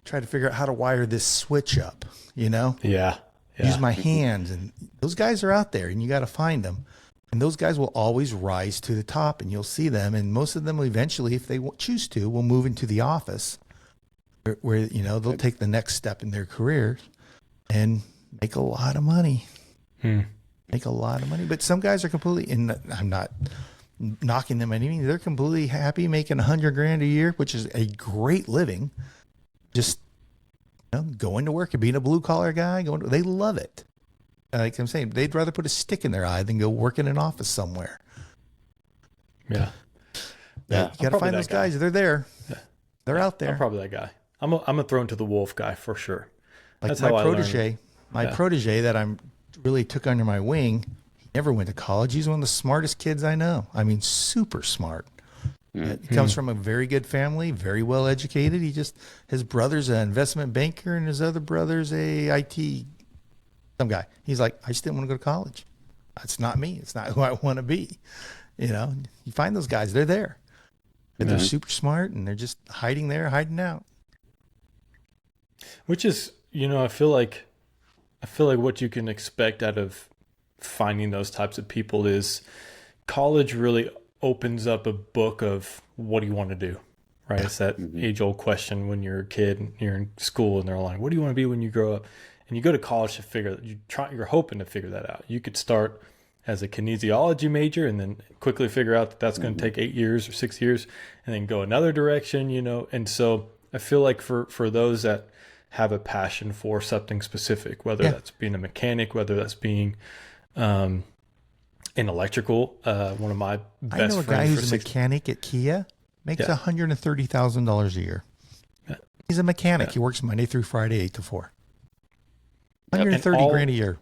try to figure out how to wire this switch up, Yeah. Use my hands. And those guys are out there and you got to find them. And those guys will always rise to the top, and you'll see them. And most of them will eventually, if they will move into the office where they'll take the next step in their career and make a lot of money. Make a lot of money. But some guys are completely, and I'm not knocking them any means, they're completely happy making $100,000 a year, which is a great living. Just going to work and being a blue collar guy, they love it. Like I'm saying, they'd rather put a stick in their eye than go work in an office somewhere. Yeah. You got to find those guys. They're there. Yeah. They're out there. I'm probably that guy. I'm a thrown to the wolf guy for sure. Like that's my protege that I'm really took under my wing. He never went to college. He's one of the smartest kids I know. I mean, super smart. He comes from a very good family, very well educated. His brother's an investment banker and his other brother's a IT some guy. He's like, I just didn't want to go to college. That's not me. It's not who I want to be. You find those guys, they're there. And they're super smart and they're just hiding out. Which is, I feel like what you can expect out of finding those types of people is college really opens up a book of what do you want to do, right? It's that age-old question when you're a kid and you're in school and they're like, what do you want to be when you grow up? And you go to college to you're hoping to figure that out. You could start as a kinesiology major and then quickly figure out that that's going to take 8 years or 6 years and then go another direction, And so I feel like for those that have a passion for something specific, whether that's being a mechanic, whether that's being in electrical, one of my best friends. I know a guy who's a mechanic at Kia, makes $130,000 a year. Yeah. He's a mechanic. Yeah. He works Monday through Friday, 8 to 4. 130 grand a year.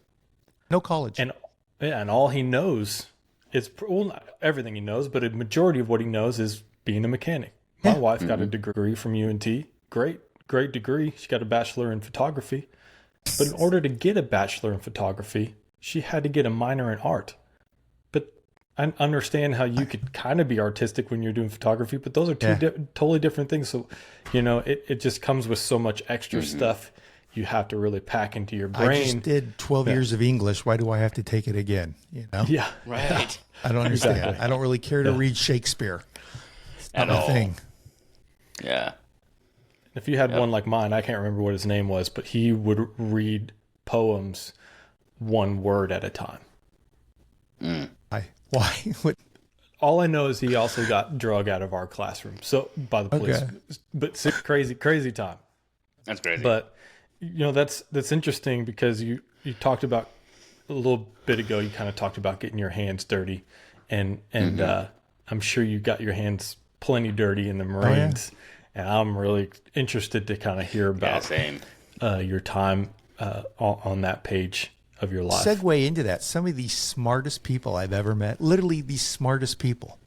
No college. And yeah, and all he knows is, well, not everything he knows, but a majority of what he knows is being a mechanic. My wife got a degree from UNT. Great degree. She got a bachelor in photography. But in order to get a bachelor in photography, she had to get a minor in art. But I understand how you could kind of be artistic when you're doing photography, but those are two totally different things. So, it just comes with so much extra stuff you have to really pack into your brain. I just did 12 years of English. Why do I have to take it again? Yeah. Right. I don't understand. Exactly. I don't really care to read Shakespeare. It's not my thing. Yeah. If you had one like mine, I can't remember what his name was, but he would read poems one word at a time. Why? What? All I know is he also got drug out of our classroom. So by the police, but crazy time. That's crazy. But that's interesting because you talked about a little bit ago. You kind of talked about getting your hands dirty, and I'm sure you got your hands plenty dirty in the Marines. And I'm really interested to kind of hear about your time on that page of your life. Segue into that. Some of the smartest people I've ever met, literally the smartest people,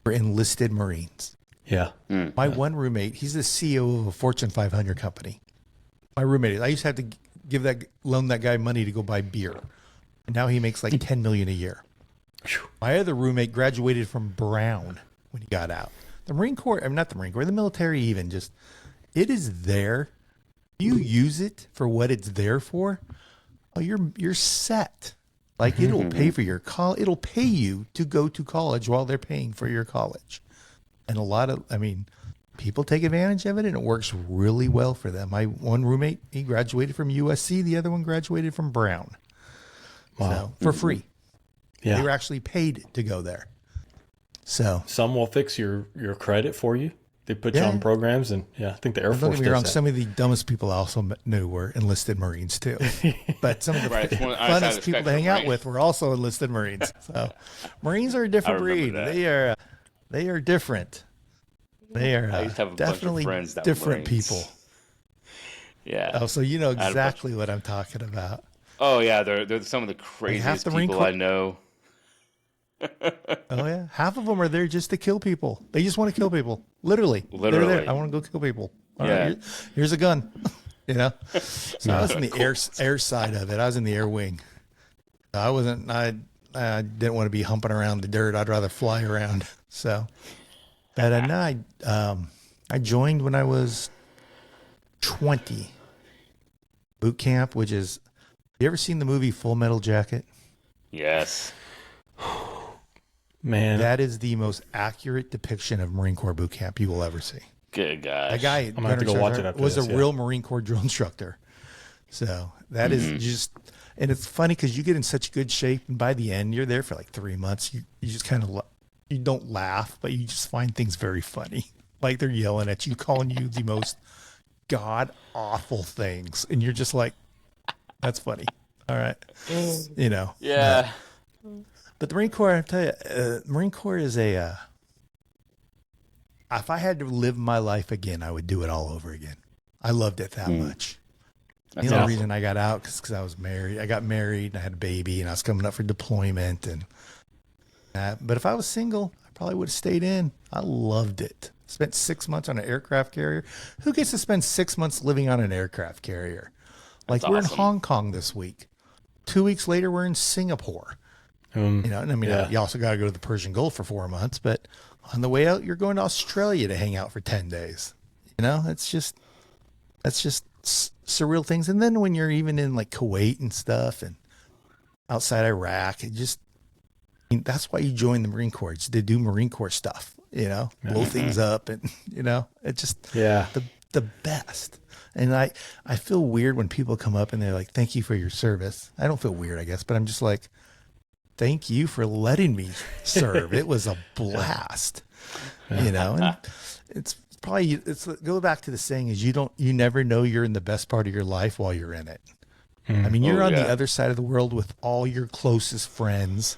were enlisted Marines. Yeah. My one roommate, he's the CEO of a Fortune 500 company. My roommate, I used to have to loan that guy money to go buy beer. And now he makes like $10 million a year. My other roommate graduated from Brown when he got out. The Marine Corps, not the Marine Corps, the military even, just, it is there. You use it for what it's there for. Oh, you're set. Like it'll pay for your it'll pay you to go to college while they're paying for your college. And people take advantage of it, and it works really well for them. My one roommate, he graduated from USC. The other one graduated from Brown. Wow. So, for free. Yeah. They were actually paid to go there. So some will fix your credit for you. They put you on programs, and I think the Air Force does that. Some of the dumbest people I also knew were enlisted Marines too. But some of the funnest people to hang out with were also enlisted Marines. So Marines are a different breed. They are different. They are definitely different people. Yeah. Oh, so you know exactly what I'm talking about. Oh yeah, they're some of the craziest people I know. Oh yeah, half of them are there just to kill people. They just want to kill people. Literally. They're there. I want to go kill people. All right, here's a gun. So I was in the air side of it. I was in the air wing. I didn't want to be humping around the dirt. I'd rather fly around. So, but I joined when I was 20. Boot camp, which is, you ever seen the movie Full Metal Jacket? Yes. Man, that is the most accurate depiction of Marine Corps boot camp you will ever see. Good gosh. That guy, I'm gonna have to go watch it after was this, a real Marine Corps drill instructor. So that is just, and it's funny because you get in such good shape, and by the end, you're there for like 3 months. You just kind of, you don't laugh, but you just find things very funny. Like they're yelling at you, calling you the most god awful things, and you're just like, that's funny. All right, Yeah. But the Marine Corps, I tell you, Marine Corps is if I had to live my life again, I would do it all over again. I loved it that much. That's the only reason I got out is because I was married. I got married and I had a baby, and I was coming up for deployment. But if I was single, I probably would have stayed in. I loved it. Spent 6 months on an aircraft carrier. Who gets to spend 6 months living on an aircraft carrier? Like we're in Hong Kong this week. 2 weeks later, we're in Singapore. You also got to go to the Persian Gulf for 4 months, but on the way out, you're going to Australia to hang out for 10 days. That's just surreal things. And then when you're even in like Kuwait and stuff and outside Iraq, that's why you join the Marine Corps. It's to do Marine Corps stuff, blow things up, and it's just the best. And I feel weird when people come up and they're like, "Thank you for your service." I don't feel weird, I guess, but I'm just like, thank you for letting me serve. It was a blast, and it's go back to the saying is you never know you're in the best part of your life while you're in it. I mean, you're on the other side of the world with all your closest friends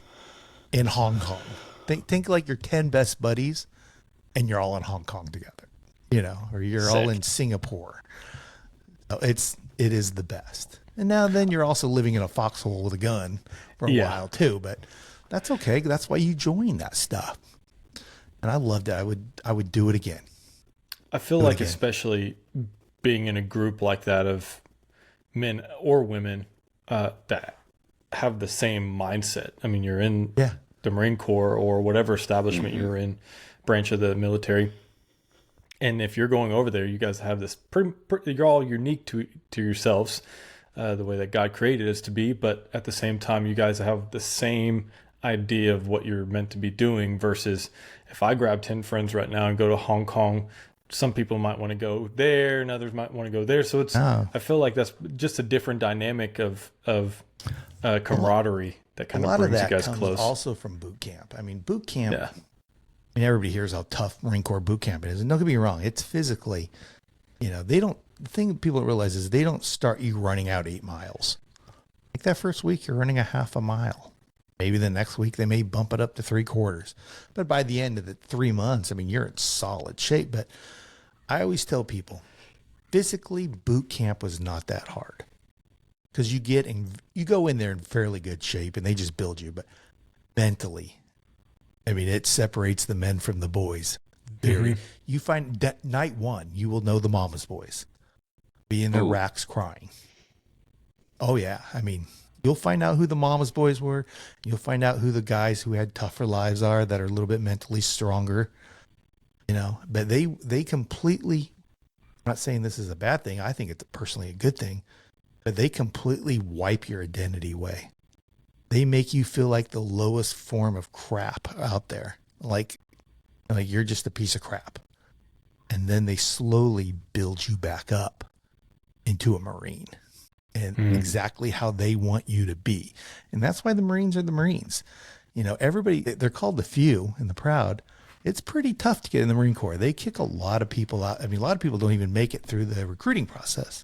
in Hong Kong. Think like your 10 best buddies and you're all in Hong Kong together, or you're all in Singapore. It is the best. And now then you're also living in a foxhole with a gun for a while too, but that's okay. That's why you join that stuff. And I loved it. I would do it again. I feel like especially being in a group like that of men or women that have the same mindset. I mean, you're in the Marine Corps or whatever establishment you're in, branch of the military. And if you're going over there, you guys have this you're all unique to yourselves, the way that God created us to be. But at the same time, you guys have the same idea of what you're meant to be doing versus if I grab 10 friends right now and go to Hong Kong, some people might want to go there and others might want to go there. So it's, I feel like that's just a different dynamic of camaraderie that kind of brings you guys close. Also from boot camp. I mean, boot camp, I mean, everybody hears how tough Marine Corps boot camp is. And don't get me wrong, it's physically, the thing people don't realize is they don't start you running out 8 miles. Like that first week, you're running a half a mile. Maybe the next week they may bump it up to 3/4. But by the end of the 3 months, I mean, you're in solid shape. But I always tell people, physically, boot camp was not that hard because you go in there in fairly good shape and they just build you. But mentally, I mean, it separates the men from the boys. You find that night one, you will know the mama's boys be in their racks crying. Oh yeah, I mean, you'll find out who the mama's boys were. You'll find out who the guys who had tougher lives are that are a little bit mentally stronger. But they completely, I'm not saying this is a bad thing. I think it's personally a good thing, but they completely wipe your identity away. They make you feel like the lowest form of crap out there. Like you're just a piece of crap. And then they slowly build you back up into a Marine and exactly how they want you to be. And that's why the Marines are the Marines. Everybody, they're called the few and the proud. It's pretty tough to get in the Marine Corps. They kick a lot of people out. I mean, a lot of people don't even make it through the recruiting process.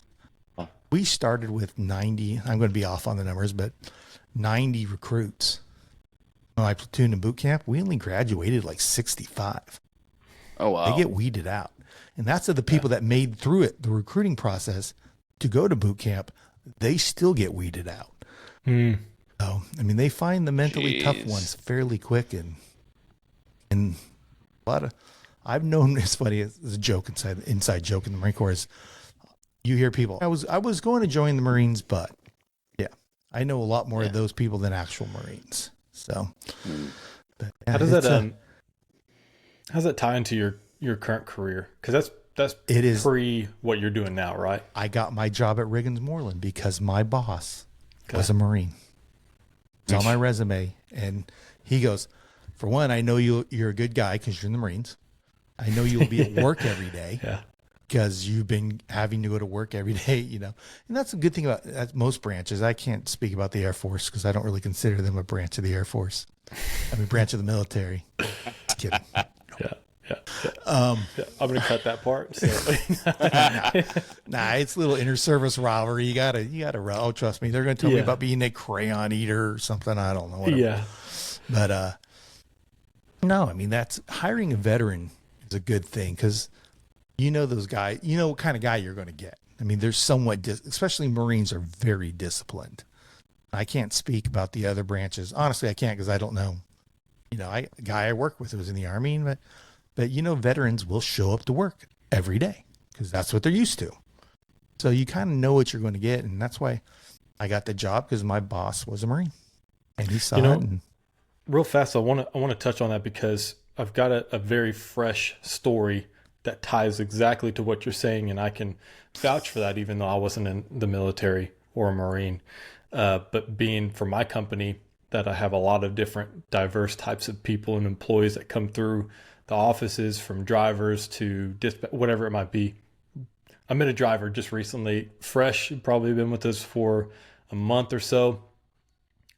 We started with 90, I'm going to be off on the numbers, but 90 recruits. When I platooned in boot camp, we only graduated like 65. Oh, wow. They get weeded out. And that's of the people that made through it, the recruiting process to go to boot camp, they still get weeded out. So, I mean, they find the mentally tough ones fairly quick and a lot of, I've known, it's funny, it's a joke inside joke in the Marine Corps is you hear people, I was going to join the Marines, but I know a lot more of those people than actual Marines. So but, how does that, how's that tie into your current career? Cause that's pre what you're doing now, right? I got my job at Riggins-Morland because my boss was a Marine. It's on my resume. And he goes, for one, I know you're a good guy because you're in the Marines. I know you'll be at work every day because you've been having to go to work every day, And that's a good thing about most branches. I can't speak about the Air Force because I don't really consider them a branch of the Air Force. I mean, branch of the military. Just kidding. I'm going to cut that part. So. Nah, it's a little inter-service rivalry. You gotta roll. Trust me, they're going to tell me about being a crayon eater or something. I don't know. Whatever. But no, I mean, that's hiring a veteran is a good thing because those guys, what kind of guy you're going to get. I mean, they're somewhat, especially Marines are very disciplined. I can't speak about the other branches. Honestly, I can't because I don't know. A guy I work with was in the Army, but veterans will show up to work every day because that's what they're used to. So you kind of know what you're going to get. And that's why I got the job because my boss was a Marine and he saw it. And, real fast, I want to touch on that because I've got a very fresh story that ties exactly to what you're saying, and I can vouch for that, even though I wasn't in the military or a Marine. But being for my company, that I have a lot of different diverse types of people and employees that come through the offices, from drivers to whatever it might be. I met a driver just recently, fresh, probably been with us for a month or so.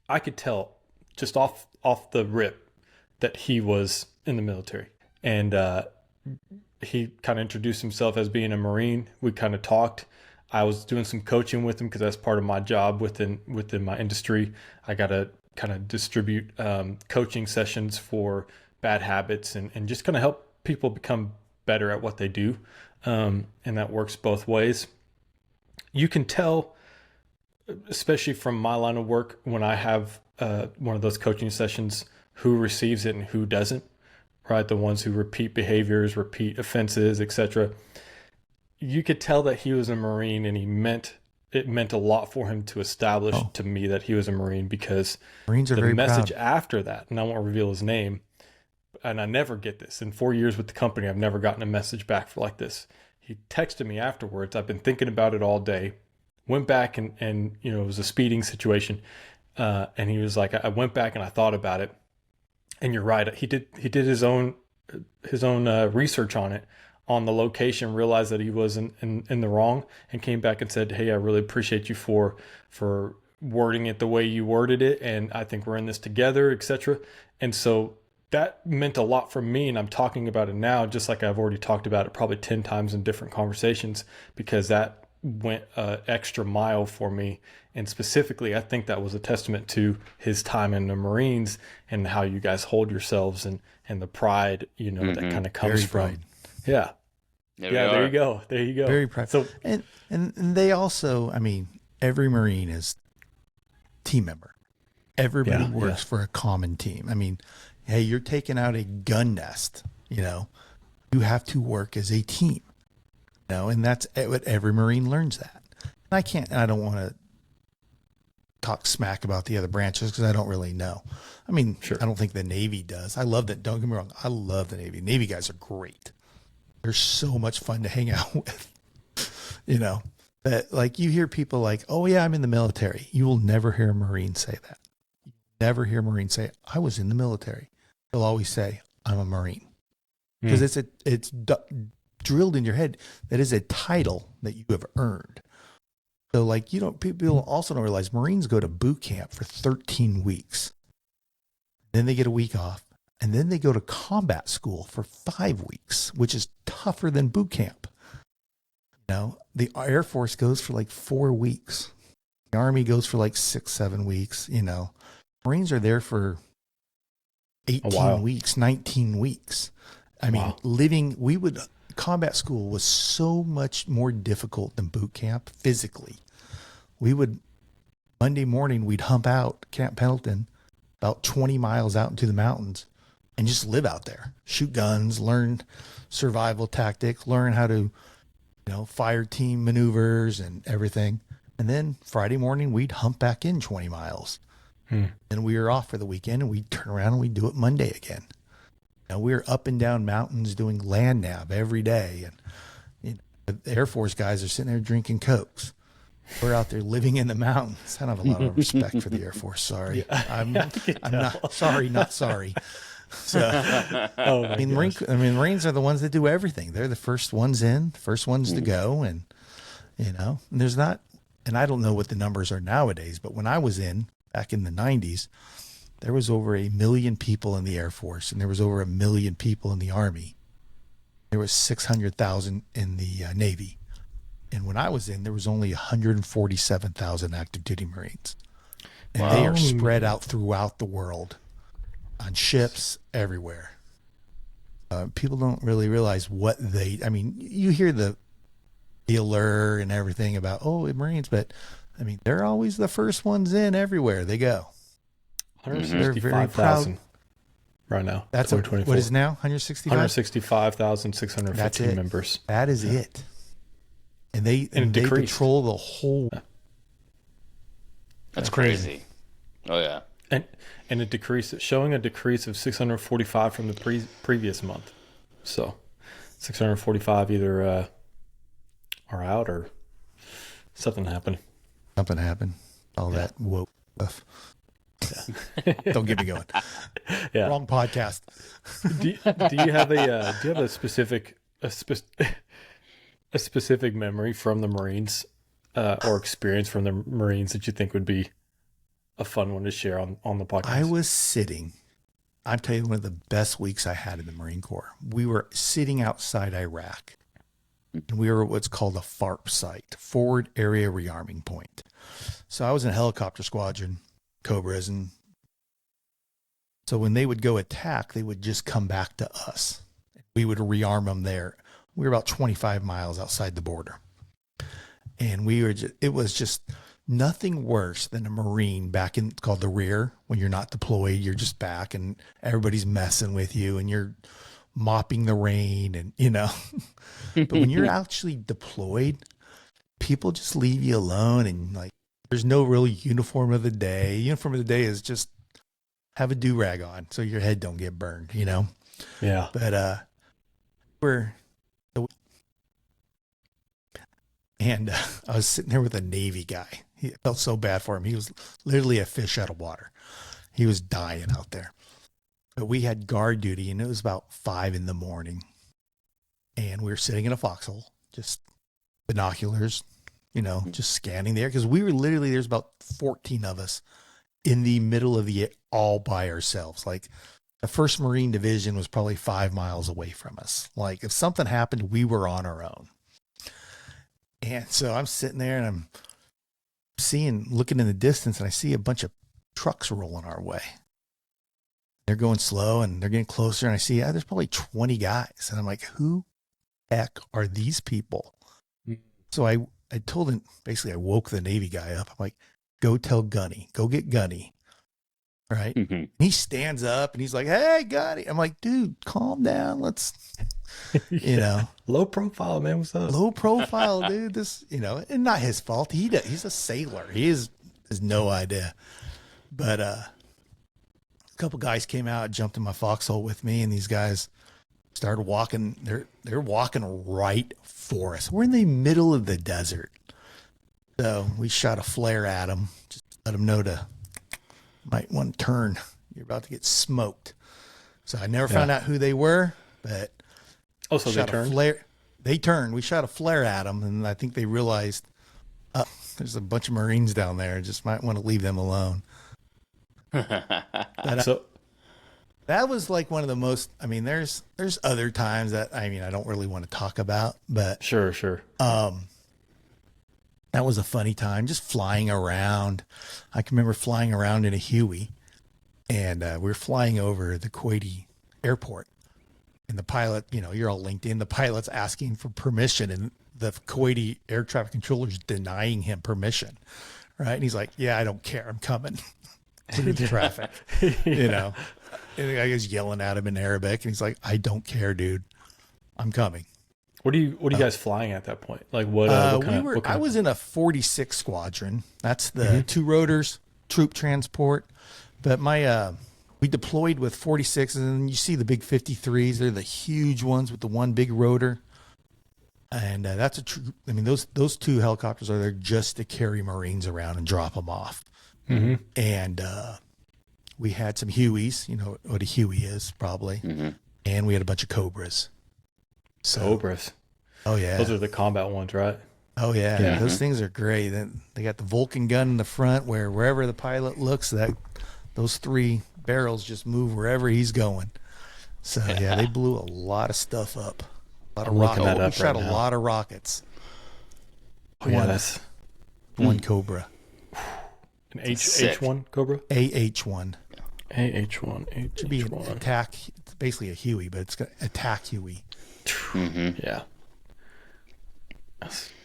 I could tell just off the rip that he was in the military. And he kind of introduced himself as being a Marine. We kind of talked. I was doing some coaching with him because that's part of my job within my industry. I got to kind of distribute coaching sessions for bad habits and just kind of help people become better at what they do. And that works both ways. You can tell especially from my line of work, when I have one of those coaching sessions, who receives it and who doesn't, right? The ones who repeat behaviors, repeat offenses, etc. You could tell that he was a Marine, and it meant a lot for him to establish to me that he was a Marine, because Marines are the very message proud. after that, and I won't reveal his name, and I never get this. In 4 years with the company, I've never gotten a message back for like this. He texted me afterwards. I've been thinking about it all day. Went back and it was a speeding situation. And he was like, I went back and I thought about it. And you're right. He did his own research on it, on the location, realized that he was in the wrong, and came back and said, hey, I really appreciate you for wording it the way you worded it. And I think we're in this together, etc. And so that meant a lot for me. And I'm talking about it now, just like I've already talked about it probably 10 times in different conversations, because that went an extra mile for me. And specifically, I think that was a testament to his time in the Marines and how you guys hold yourselves, and the pride, that kind of comes Very from. pride. Yeah. There you go. There you go. Very proud. So, and they also, every Marine is team member. Everybody works for a common team. Hey, you're taking out a gun nest, you have to work as a team, and that's what every Marine learns that. And I don't want to talk smack about the other branches because I don't really know. Sure. I don't think the Navy does. I love that. Don't get me wrong. I love the Navy. Navy guys are great. They're so much fun to hang out with, that like you hear people like, oh yeah, I'm in the military. You will never hear a Marine say that. Never hear a Marine say, I was in the military. They'll always say, I'm a Marine, because it's drilled in your head. That is a title that you have earned. So like, people also don't realize Marines go to boot camp for 13 weeks. Then they get a week off, and then they go to combat school for 5 weeks, which is tougher than boot camp. The Air Force goes for like 4 weeks. The Army goes for like 6-7 weeks. Marines are there for 18 weeks, 19 weeks. Combat school was so much more difficult than boot camp physically. Monday morning, we'd hump out Camp Pendleton about 20 miles out into the mountains and just live out there, shoot guns, learn survival tactics, learn how to, fire team maneuvers and everything. And then Friday morning, we'd hump back in 20 miles. And we were off for the weekend, and we'd turn around and we'd do it Monday again. We were up and down mountains doing land nav every day. And the Air Force guys are sitting there drinking Cokes. We're out there living in the mountains. I don't have a lot of respect for the Air Force. Sorry. I'm not sorry. So, Marines are the ones that do everything. They're the first ones in, first ones to go. And, and there's not, and I don't know what the numbers are nowadays, but when I was back in the 90s, there was over 1 million people in the Air Force, and there was over 1 million people in the Army. There was 600,000 in the Navy. And when I was there was only 147,000 active duty Marines. And they are spread out throughout the world on ships everywhere. People don't really realize what you hear the allure and everything about, Marines, but they're always the first ones in everywhere they go. 165,000 right now. That's what is now 165? 165,615 members. That is it. And they patrol the whole. That's crazy. Oh yeah. And it decreased, showing a decrease of 645 from the previous month. So 645 either are out or something happened. Something happened. All that woke stuff. Yeah. Don't get me going. Yeah. Wrong podcast. Do you have a specific memory from the Marines or experience from the Marines that you think would be a fun one to share on the podcast? I was sitting, I'm telling you, one of the best weeks I had in the Marine Corps. We were sitting outside Iraq, and we were at what's called a FARP site, Forward Area Rearming Point. So I was in a helicopter squadron, Cobras, and so when they would go attack, they would just come back to us. We would rearm them there. We were about 25 miles outside the border. And it was just nothing worse than a Marine back in, it's called the rear, when you're not deployed, you're just back and everybody's messing with you and you're mopping the rain and, you know, but when you're actually deployed, people just leave you alone and like, there's no real uniform of the day. Uniform of the day is just have a do-rag on so your head don't get burned, you know? Yeah. But, I was sitting there with a Navy guy. He felt so bad for him. He was literally a fish out of water. He was dying out there. But we had guard duty, and it was about 5 a.m. And we were sitting in a foxhole, just binoculars, you know, just scanning the air. Because we were literally, there's about 14 of us in the middle of the all by ourselves. Like the 1st Marine Division was probably 5 miles away from us. Like if something happened, we were on our own. And so I'm sitting there and I'm looking in the distance, and I see a bunch of trucks rolling our way. They're going slow and they're getting closer, and I see, there's probably 20 guys. And I'm like, who the heck are these people? So I told him, basically I woke the Navy guy up. I'm like, go tell Gunny, go get Gunny. Right. Mm-hmm. He stands up and he's like, hey, Gunny. I'm like, dude, calm down. Let's, you know, low profile, man. What's up? Low profile, dude. This, you know, and not his fault. He's a sailor. He has no idea. But a couple guys came out, jumped in my foxhole with me, and these guys started walking. They're walking right for us. We're in the middle of the desert. So we shot a flare at them, just let them know to might want to turn. You're about to get smoked. So I never found out who they were, but so they turned. They turned. We shot a flare at them, and I think they realized there's a bunch of Marines down there. Just might want to leave them alone. But, so that was like one of the most. I mean, there's other times that I don't really want to talk about, but sure. That was a funny time, just flying around. I can remember flying around in a Huey, and we were flying over the Kuwaiti airport. And the pilot, you know, you're all linked in. The pilot's asking for permission, and the Kuwaiti air traffic controller's denying him permission, right? And he's like, yeah, I don't care. I'm coming through the traffic, you know. And the guy is yelling at him in Arabic, and he's like, I don't care, dude. I'm coming. What are you guys flying at that point? Like what kind of? I was in a 46 squadron. That's the 2 rotors troop transport. But we deployed with 46s, and you see the big 53s. They're the huge ones with the one big rotor. And that's those 2 helicopters are there just to carry Marines around and drop them off. Mm-hmm. And we had some Hueys, you know what a Huey is probably. Mm-hmm. And we had a bunch of Cobras. Cobras. Oh yeah. Those are the combat ones, right? Oh yeah. Those things are great. Then they got the Vulcan gun in the front where wherever the pilot looks, those 3 barrels just move wherever he's going. So yeah, they blew a lot of stuff up. A lot of rockets. We shot a lot of rockets. Oh yeah, that's one Cobra. An H1 Cobra? AH1. AH1. Should be an attack. It's basically a Huey, but it's got attack Huey. Mm-hmm. Yeah.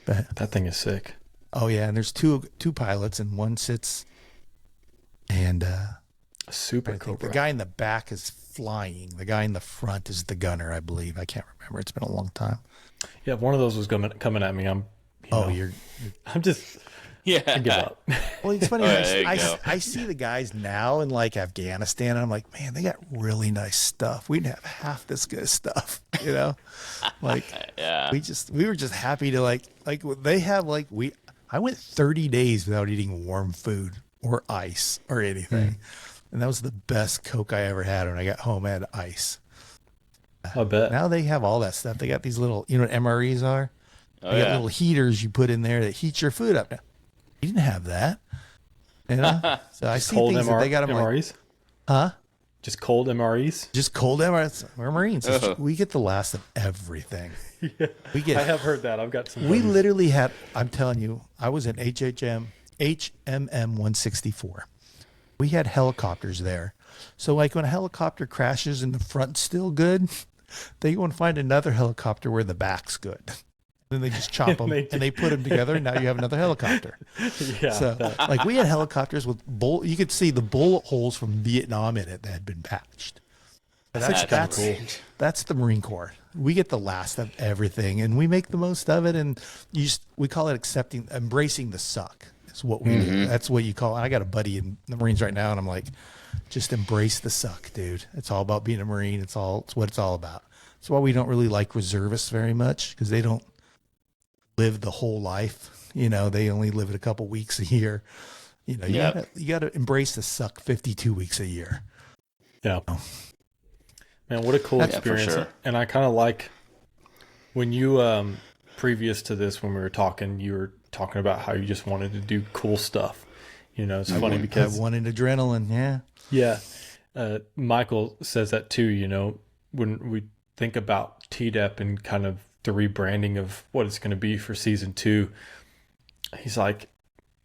That thing is sick. Oh yeah, and there's two pilots, and one sits, and a Super Cobra. The guy in the back is flying. The guy in the front is the gunner, I believe. I can't remember. It's been a long time. Yeah, if one of those was coming at me, I'm just. Yeah. I give up. Well, it's funny. I see the guys now in like Afghanistan, and I'm like, man, they got really nice stuff. We didn't have half this good stuff, you know? Like, we were just happy to like they have I went 30 days without eating warm food or ice or anything. And that was the best Coke I ever had. When I got home, I had ice. I bet. Now they have all that stuff. They got these little, you know what MREs are? They got little heaters you put in there that heat your food up. You didn't have that, you know. So I see things that they got them MREs. Just cold MREs. Just cold MREs. We're Marines. We get the last of everything. Yeah. I have heard that. I've got some. We literally had. I'm telling you, I was in HMM 164. We had helicopters there. So like when a helicopter crashes and the front's still good, they go and find another helicopter where the back's good. Then they just chop them and they put them together, and now you have another helicopter. Yeah. So, like, we had helicopters with you could see the bullet holes from Vietnam in it that had been patched. That's cool. That's the Marine Corps. We get the last of everything, and we make the most of it. And we call it embracing the suck. Is what we do. That's what you call it. I got a buddy in the Marines right now, and I'm like, just embrace the suck, dude. It's all about being a Marine. It's what it's all about. That's why we don't really like reservists very much, because they don't live the whole life. They only live it a couple weeks a year. You got to embrace the suck 52 weeks a year. Yeah. Man, what a cool experience. For sure. And I kind of like when you, previous to this, when we were talking, you were talking about how you just wanted to do cool stuff. It's funny because I wanted adrenaline. Yeah. Yeah. Michael says that too, when we think about TDEP and kind of the rebranding of what it's going to be for season 2. He's like,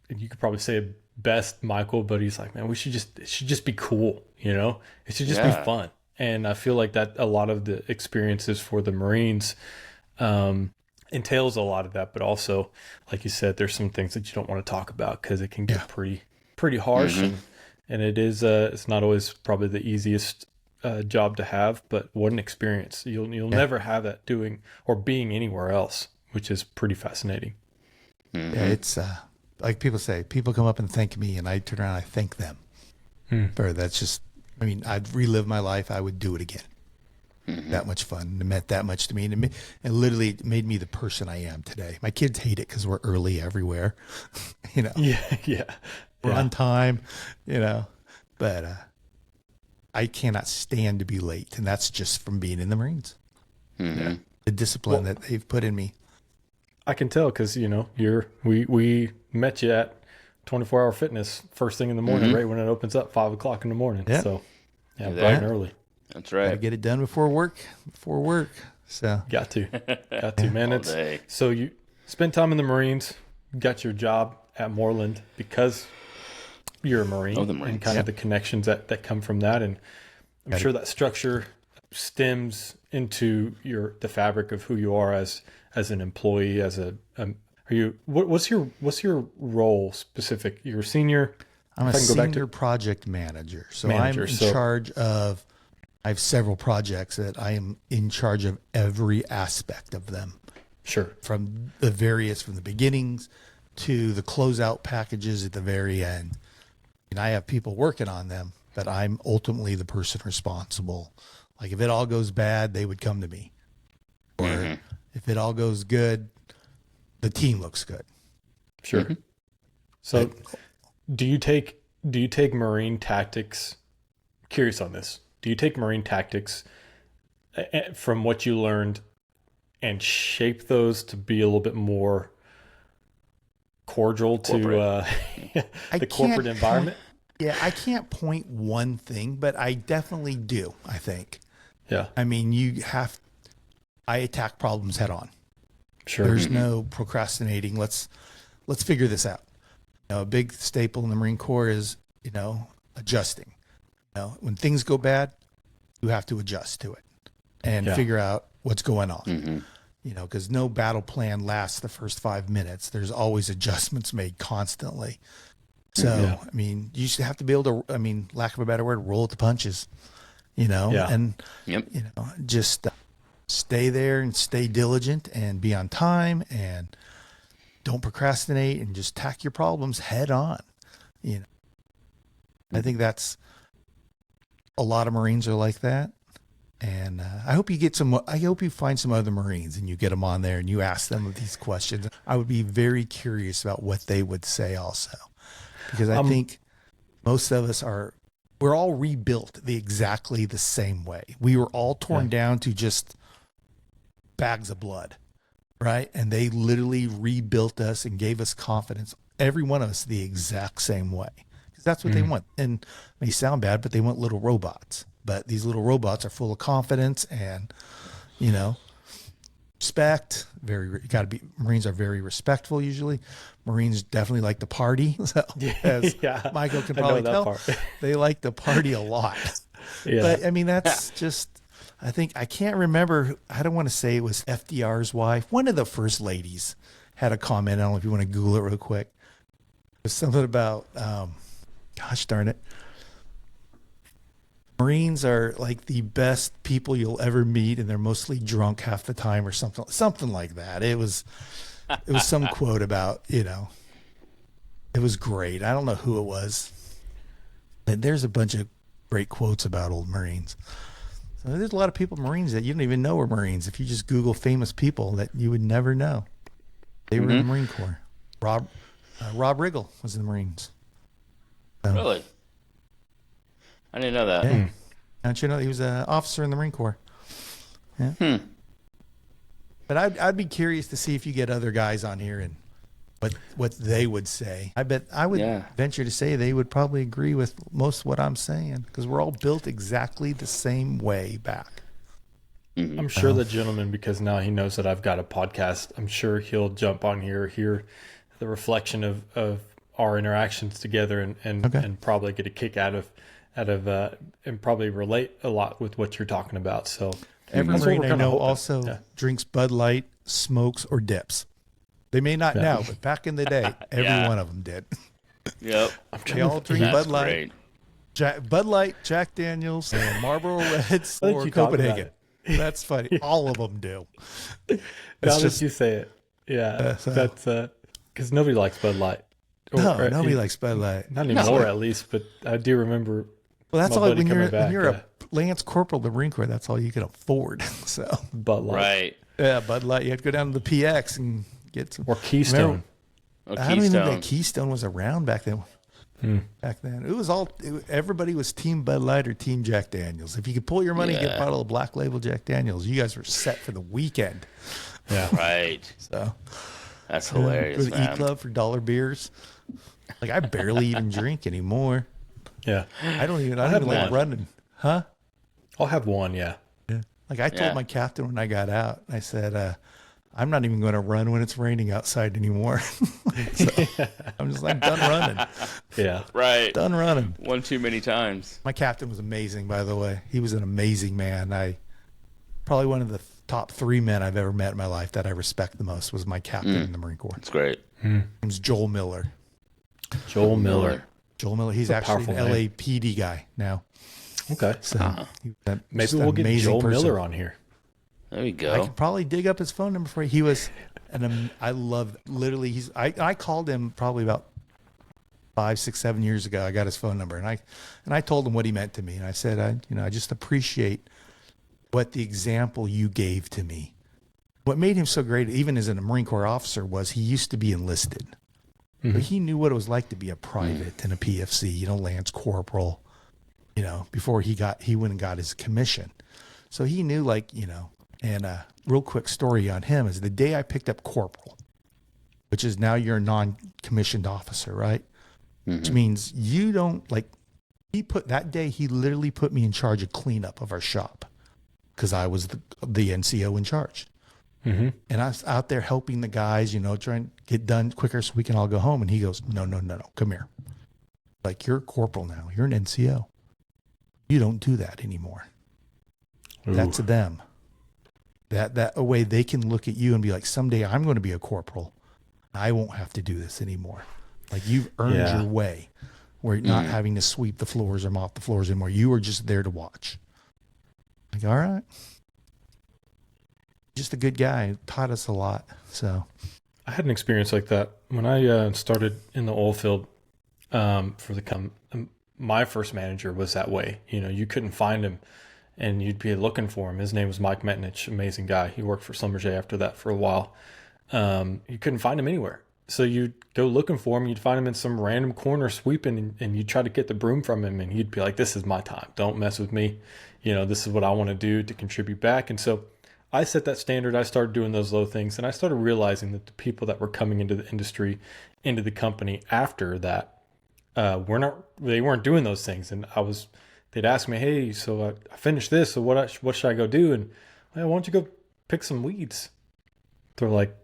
and you could probably say best, Michael, but he's like, man, it should just be cool. It should just be fun. And I feel like that a lot of the experiences for the Marines entails a lot of that, but also, like you said, there's some things that you don't want to talk about because it can get pretty harsh, and it is it's not always probably the easiest job to have, but what an experience. You'll never have that doing or being anywhere else, which is pretty fascinating. Yeah, it's like people say, people come up and thank me, and I turn around and I thank them. That's just, I'd relive my life. I would do it again. That much fun. It meant that much to me. And it literally made me the person I am today. My kids hate it because we're early everywhere. Yeah. We're on time, but I cannot stand to be late. And that's just from being in the Marines. The discipline that they've put in me. I can tell because, we met you at 24-hour fitness first thing in the morning, right when it opens up, 5 o'clock in the morning. Yeah. So, bright and early. That's right. Gotta get it done before work. So got to, man. So you spend time in the Marines, got your job at Morland because you're a Marine, and kind of the connections that come from that. And I'm sure that structure stems into the fabric of who you are as an employee, what's your role specific? You're a senior. I'm a senior project manager. So I'm in charge of, I have several projects that I am in charge of every aspect of them. Sure. From the beginnings to the closeout packages at the very end. And I have people working on them, but I'm ultimately the person responsible. Like if it all goes bad, they would come to me. Or if it all goes good, the team looks good. Sure. So do you take Marine tactics? Curious on this. Do you take Marine tactics from what you learned and shape those to be a little bit more cordial to the corporate environment? I can't point one thing, but I definitely do, I think. Yeah. I attack problems head on. Sure. There's no procrastinating. Let's figure this out. A big staple in the Marine Corps is, adjusting. When things go bad, you have to adjust to it and figure out what's going on. Because no battle plan lasts the first 5 minutes. There's always adjustments made constantly. So, you just have to be able to, lack of a better word, roll with the punches, and, just stay there and stay diligent and be on time and don't procrastinate and just tack your problems head on. I think that's, a lot of Marines are like that. And I hope you find some other Marines and you get them on there and you ask them these questions. I would be very curious about what they would say also, because I think most of us we're all rebuilt exactly the same way. We were all torn down to just bags of blood, right? And they literally rebuilt us and gave us confidence, every one of us, the exact same way. Because that's what they want. And it may sound bad, but they want little robots. But these little robots are full of confidence and, respect. Marines are very respectful usually. Marines definitely like to party. So, as Michael can probably tell, they like to party a lot. But that's just, I can't remember. I don't want to say it was FDR's wife. One of the first ladies had a comment. I don't know if you want to Google it real quick. It was something about, gosh darn it. Marines are like the best people you'll ever meet, and they're mostly drunk half the time, or something like that. It was some quote about, it was great. I don't know who it was. But there's a bunch of great quotes about old Marines. So there's a lot of people, Marines, that you don't even know are Marines. If you just Google famous people that you would never know, they were in the Marine Corps. Rob Riggle was in the Marines. So, Really? I didn't know that. Yeah. Don't you know he was an officer in the Marine Corps? Yeah. But I'd be curious to see if you get other guys on here and what they would say. I bet I would venture to say they would probably agree with most of what I'm saying, because we're all built exactly the same way back. I'm sure the gentleman, because now he knows that I've got a podcast, I'm sure he'll jump on here, hear the reflection of our interactions together, and probably get a kick out of and probably relate a lot with what you're talking about. So every Marine I know also drinks Bud Light, smokes, or dips. They may not now, but back in the day, every one of them did. Yep. They all drink Bud Light, Bud Light, Jack Daniels, and Marlboro Reds, or Copenhagen. That's funny. All of them do. Now that you say it, that's because nobody likes Bud Light. Nobody likes Bud Light. Not anymore, at least. But I do remember. Well, that's all. When you're a Lance Corporal of the Marine Corps, that's all you can afford. So Bud Light, right? Yeah, Bud Light. You have to go down to the PX and get some. Or Keystone. I don't even think that Keystone was around back then. Back then, it was everybody was Team Bud Light or Team Jack Daniels. If you could pull your money and get a bottle of Black Label Jack Daniels, you guys were set for the weekend. Yeah, right. So that's hilarious. Go to E-Club for $1 beers. Like, I barely even drink anymore. Yeah, I don't even like running. Huh? I'll have one. Yeah. Like, I told my captain when I got out, I said, I'm not even going to run when it's raining outside anymore. So I'm done running. Yeah. Right. Done running. One too many times. My captain was amazing, by the way. He was an amazing man. Probably one of the top 3 men I've ever met in my life that I respect the most was my captain in the Marine Corps. That's great. His name's Joel Miller. Joel Miller. He's actually an LAPD guy now. Okay. So maybe we'll get Joel Miller on here. There we go. I could probably dig up his phone number for you. He was, I love, literally, I called him probably about 5, 6, 7 years ago. I got his phone number, and I told him what he meant to me. And I said, I just appreciate what the example you gave to me. What made him so great, even as a Marine Corps officer, was he used to be enlisted. But he knew what it was like to be a private in a PFC, Lance Corporal, before he went and got his commission. So he knew, and a real quick story on him is the day I picked up Corporal, which is now you're a non-commissioned officer, right? Which means you don't, that day he literally put me in charge of cleanup of our shop because I was the NCO in charge. And I was out there helping the guys, trying to get done quicker so we can all go home. And he goes, no, come here. Like, you're a corporal now. You're an NCO. You don't do that anymore. Ooh. That's them. That a way they can look at you and be like, someday I'm going to be a corporal. I won't have to do this anymore. Like, you've earned your way. Where you're not having to sweep the floors or mop the floors anymore. You are just there to watch. Like, all right. Just a good guy. Taught us a lot. So I had an experience like that when I started in the oil field. My first manager was that way. You couldn't find him, and you'd be looking for him. His name was Mike Metnich, amazing guy. He worked for Schlumberger after that for a while. You couldn't find him anywhere, so you'd go looking for him. You'd find him in some random corner sweeping, and you'd try to get the broom from him, and he'd be like, "This is my time. Don't mess with me. This is what I want to do to contribute back." And so I set that standard. I started doing those low things, and I started realizing that the people that were coming into the industry, into the company after that, they weren't doing those things. And they'd ask me, "Hey, so I finished this, so what should I go do?" And, "Well, why don't you go pick some weeds?" They're like,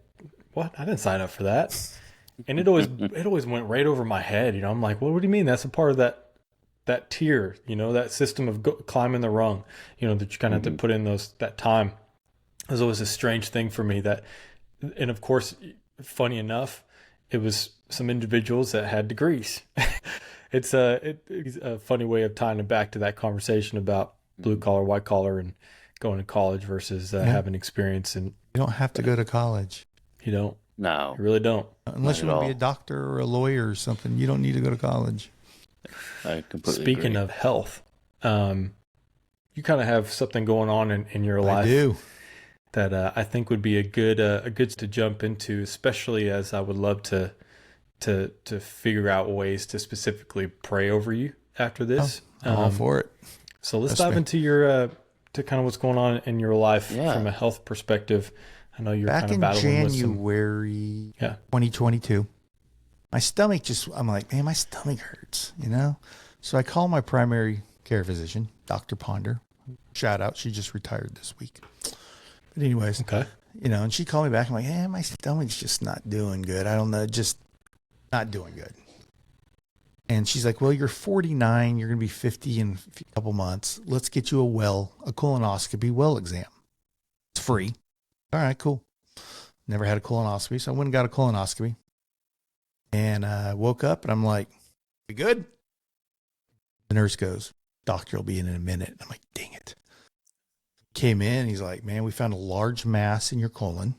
"What? I didn't sign up for that." And it always went right over my head. I'm like, "Well, what do you mean? That's a part of that that tier, that system of climbing the rung, that you kind of have to put in that time. It was always a strange thing for me and of course, funny enough, it was some individuals that had degrees. It's a funny way of tying it back to that conversation about blue collar, white collar, and going to college versus having experience. And you don't have to go to college. You don't. No, You really don't. Unless you want to be a doctor or a lawyer or something, you don't need to go to college. I completely Speaking agree. of health, you kind of have something going on in your life. I do. That I think would be a good to jump into, especially as I would love to figure out ways to specifically pray over you after this. I'm all for it. So let's dive into your to kind of what's going on in your life from a health perspective. I know you're back kind of in battling with January 2022. My stomach I'm like, man, my stomach hurts, So I call my primary care physician, Dr. Ponder. Shout out, she just retired this week. But anyways, okay. And she called me back. I'm like, hey, my stomach's just not doing good. I don't know, just not doing good. And she's like, well, you're 49. You're going to be 50 in a couple months. Let's get you a colonoscopy well exam. It's free. All right, cool. Never had a colonoscopy. So I went and got a colonoscopy. And I woke up and I'm like, we good? The nurse goes, doctor will be in a minute. I'm like, dang it. Came in. He's like, man, we found a large mass in your colon.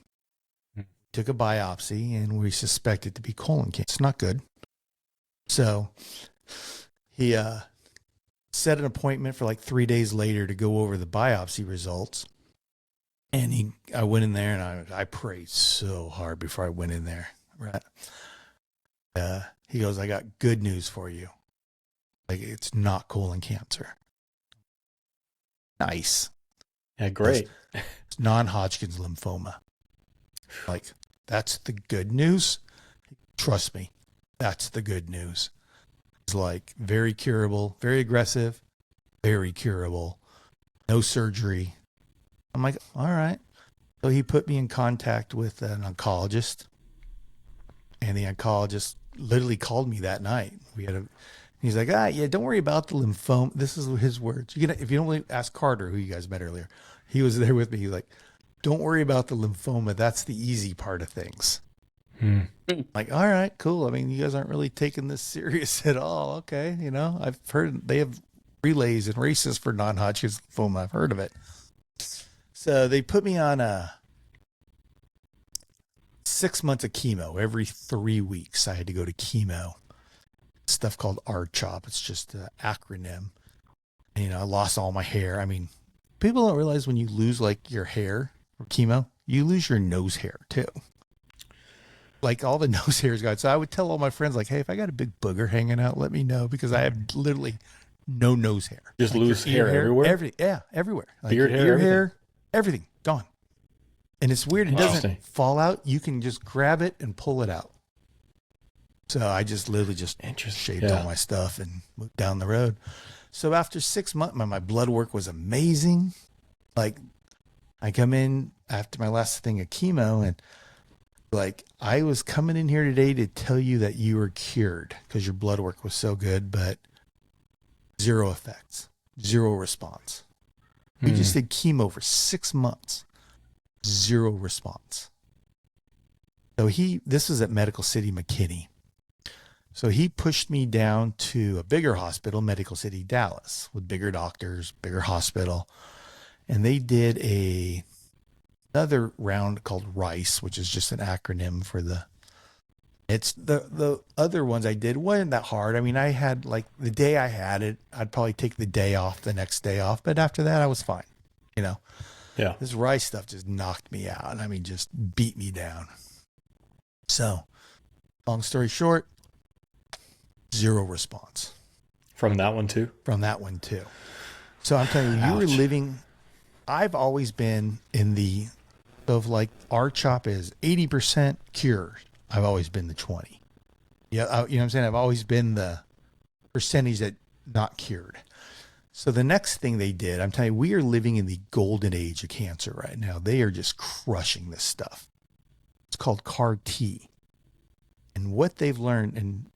Took a biopsy and we suspect it to be colon cancer. It's not good. So he set an appointment for like 3 days later to go over the biopsy results. And I went in there and I prayed so hard before I went in there. Right. He goes, I got good news for you. Like, it's not colon cancer. Nice. Yeah, great. It's non-Hodgkin's lymphoma. Like, that's the good news. Trust me, that's the good news. It's like very curable, very aggressive, very curable, no surgery. I'm like, all right. So he put me in contact with an oncologist, and the oncologist literally called me that night. He's like, don't worry about the lymphoma. This is his words. If you don't believe, ask Carter, who you guys met earlier. He was there with me. He's like, don't worry about the lymphoma. That's the easy part of things. Like, all right, cool. I mean, you guys aren't really taking this serious at all. Okay. I've heard they have relays and races for non-Hodgkin's lymphoma. I've heard of it. So they put me on 6 months of chemo. Every 3 weeks, I had to go to chemo. Stuff called RCHOP. It's just an acronym. And, I lost all my hair. I mean, people don't realize when you lose like your hair or chemo, you lose your nose hair too. Like all the nose hairs got. So I would tell all my friends, like, hey, if I got a big booger hanging out, let me know, because I have literally no nose hair. Just like lose hair everywhere? Everywhere. Like Beard hair, ear hair, everything gone. And it's weird. It doesn't fall out. You can just grab it and pull it out. So I just literally shaved all my stuff and moved down the road. So after 6 months, my blood work was amazing. Like, I come in after my last thing of chemo, and like, I was coming in here today to tell you that you were cured because your blood work was so good, but zero effects, zero response. We just did chemo for 6 months, zero response. So this was at Medical City McKinney. So he pushed me down to a bigger hospital, Medical City Dallas, with bigger doctors, bigger hospital. And they did another round called RICE, which is just an acronym for it's the other ones I did wasn't that hard. I mean, I had like the day I had it, I'd probably take the day off, the next day off. But after that, I was fine. Yeah. This RICE stuff just knocked me out. I mean, just beat me down. So long story short, zero response. From that one too? From that one too. So I'm telling you, you were living, I've always been in like RCHOP is 80% cure. I've always been the 20. Yeah. You know what I'm saying? I've always been the percentage that not cured. So the next thing they did, I'm telling you, we are living in the golden age of cancer right now. They are just crushing this stuff. It's called CAR T. And what they've learned, and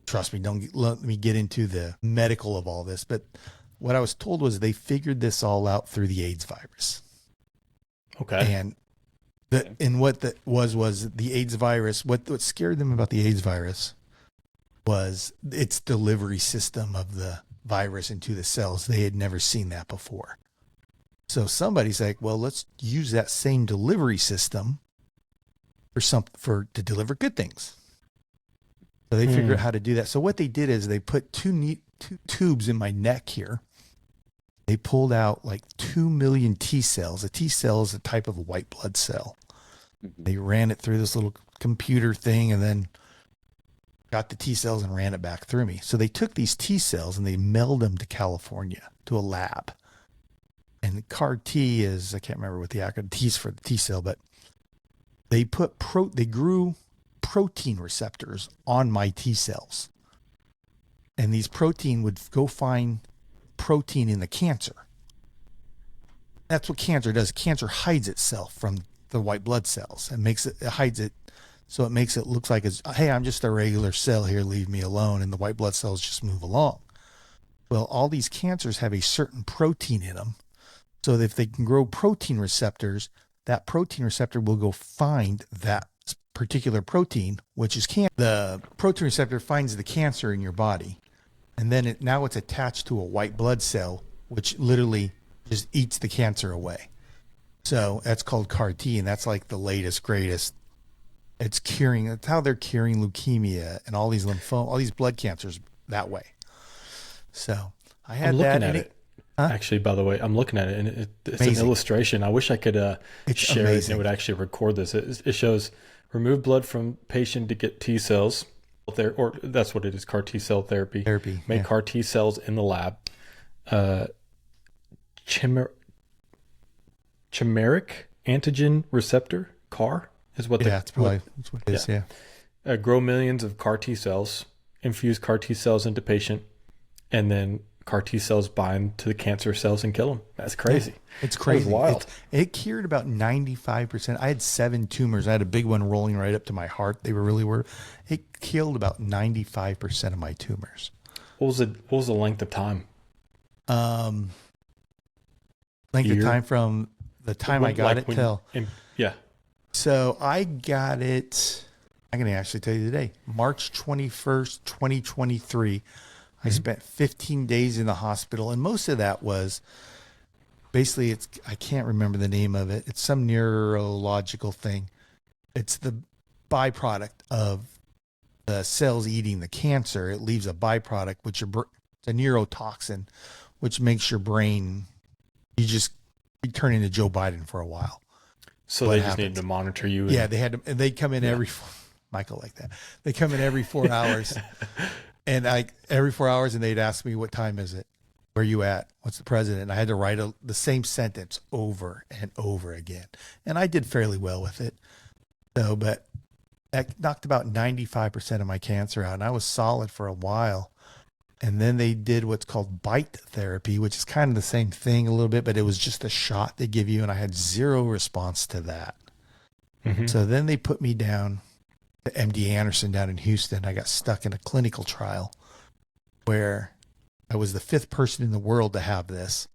trust me, let me get into the medical of all this. But what I was told was they figured this all out through the AIDS virus. Okay. And what that was the AIDS virus. What scared them about the AIDS virus was its delivery system of the virus into the cells. They had never seen that before. So somebody's like, well, let's use that same delivery system to deliver good things. So they figured out how to do that. So what they did is they put two tubes in my neck here. They pulled out like 2 million T cells. A T cell is a type of white blood cell. They ran it through this little computer thing and then got the T cells and ran it back through me. So they took these T cells and they mailed them to California to a lab. And CAR T is, I can't remember what the acronym T is for the T cell, but they grew protein receptors on my T cells. And these protein would go find protein in the cancer. That's what cancer does. Cancer hides itself from the white blood cells and it hides it. So it makes it look like hey, I'm just a regular cell here, leave me alone. And the white blood cells just move along. Well, all these cancers have a certain protein in them. So if they can grow protein receptors, that protein receptor will go find that particular protein, which is cancer. The protein receptor finds the cancer in your body. And then now it's attached to a white blood cell, which literally just eats the cancer away. So that's called CAR T. And that's like the latest, greatest. That's how they're curing leukemia and all these lymphoma, all these blood cancers that way. So I had I'm that. looking at it. Huh? Actually, by the way, I'm looking at it, and it's Amazing. an illustration. I wish I could share amazing. it, and it would actually record this. It shows remove blood from patient to get T cells, or that's what it is, CAR T cell therapy. Make CAR T cells in the lab. Chimeric antigen receptor, CAR, is what that's what it is, yeah. Grow millions of CAR T cells, infuse CAR T cells into patient, and then CAR T cells bind to the cancer cells and kill them. That's crazy. Yeah, it's crazy. That was wild. It cured about 95%. I had 7 tumors. I had a big one rolling right up to my heart. They were. It killed about 95% of my tumors. What was the length of time? Length of time from the time I got it till. Yeah. So I got it. I can actually tell you today, March 21st, 2023. I spent 15 days in the hospital, and most of that was basically I can't remember the name of it. It's some neurological thing. It's the byproduct of the cells eating the cancer. It leaves a byproduct, which it's a neurotoxin, which makes your brain, you turn into Joe Biden for a while. So they just needed to monitor you. Yeah, they come in Michael like that. They come in every 4 hours. And every 4 hours, and they'd ask me, what time is it? Where you at? What's the president? And I had to write the same sentence over and over again. And I did fairly well with it. So, but that knocked about 95% of my cancer out. And I was solid for a while. And then they did what's called bite therapy, which is kind of the same thing a little bit, but it was just a shot they give you. And I had zero response to that. Mm-hmm. So then they put me down to MD Anderson down in Houston. I got stuck in a clinical trial where I was the 5th person in the world to have this.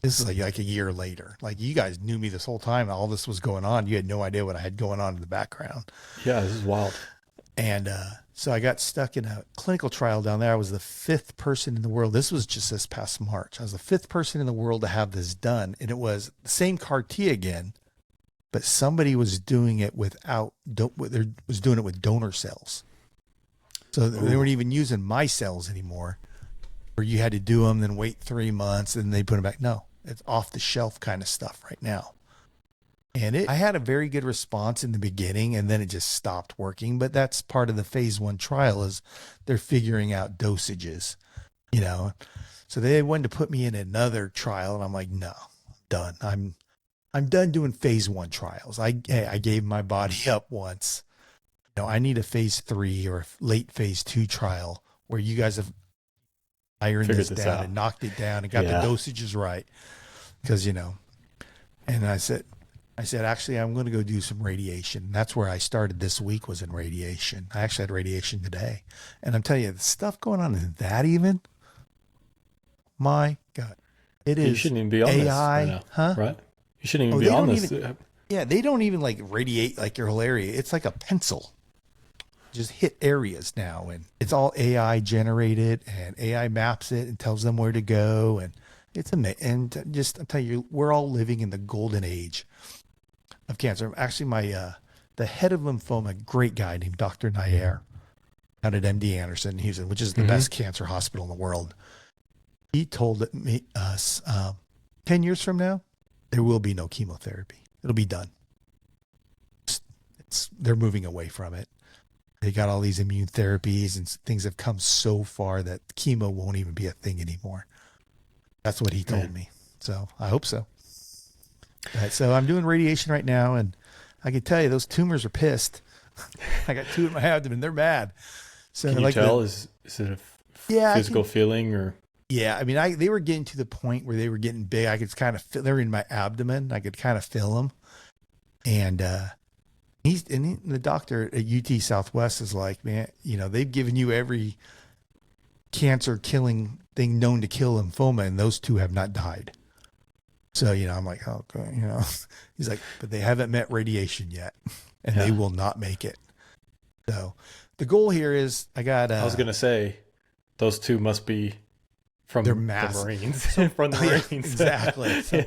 This is like a year later. Like, you guys knew me this whole time. All this was going on. You had no idea what I had going on in the background. Yeah, this is wild. And so I got stuck in a clinical trial down there. I was the 5th person in the world. This was just this past March. I was the 5th person in the world to have this done. And it was the same CAR T again, but somebody was doing it with donor cells. So they weren't even using my cells anymore, where you had to do them, then wait 3 months, and they put them back. No, it's off the shelf kind of stuff right now. And I had a very good response in the beginning, and then it just stopped working. But that's part of the phase 1 trial, is they're figuring out dosages, So they wanted to put me in another trial, and I'm like, no, done. I'm done doing phase 1 trials. I gave my body up once. I need a phase 3 or a late phase 2 trial where you guys have ironed this down and knocked it down and got the dosages right. Because, and I said, I said, actually, I'm going to go do some radiation. That's where I started this week, was in radiation. I actually had radiation today. And I'm telling you, the stuff going on in that, even, my God, it You is shouldn't even be on this right AI, now, huh? right? You shouldn't even Oh, be they on don't this. even, yeah, they don't even like radiate like your whole area. It's like a pencil. Just hit areas now, and it's all AI generated, and AI maps it and tells them where to go. And it's amazing. And just, I'll tell you, we're all living in the golden age of cancer. Actually, the head of lymphoma, great guy named Dr. Nair out at MD Anderson, Houston, which is the best cancer hospital in the world. He told us 10 years from now, there will be no chemotherapy. It'll be done. They're moving away from it. They got all these immune therapies, and things have come so far that chemo won't even be a thing anymore. That's what he told me. So I hope so. Right, so I'm doing radiation right now, and I can tell you those tumors are pissed. I got 2 in my abdomen. They're mad. So Can you tell? Is it a physical feeling or? Yeah, I mean, they were getting to the point where they were getting big. I could kind of feel, they were in my abdomen. I could kind of feel them. And the doctor at UT Southwest is like, man, they've given you every cancer killing thing known to kill lymphoma, and those 2 have not died. So, I'm like, oh, God, he's like, but they haven't met radiation yet, and they will not make it. So the goal here is I was going to say, those 2 must be from the Marines. From the Marines. Exactly. So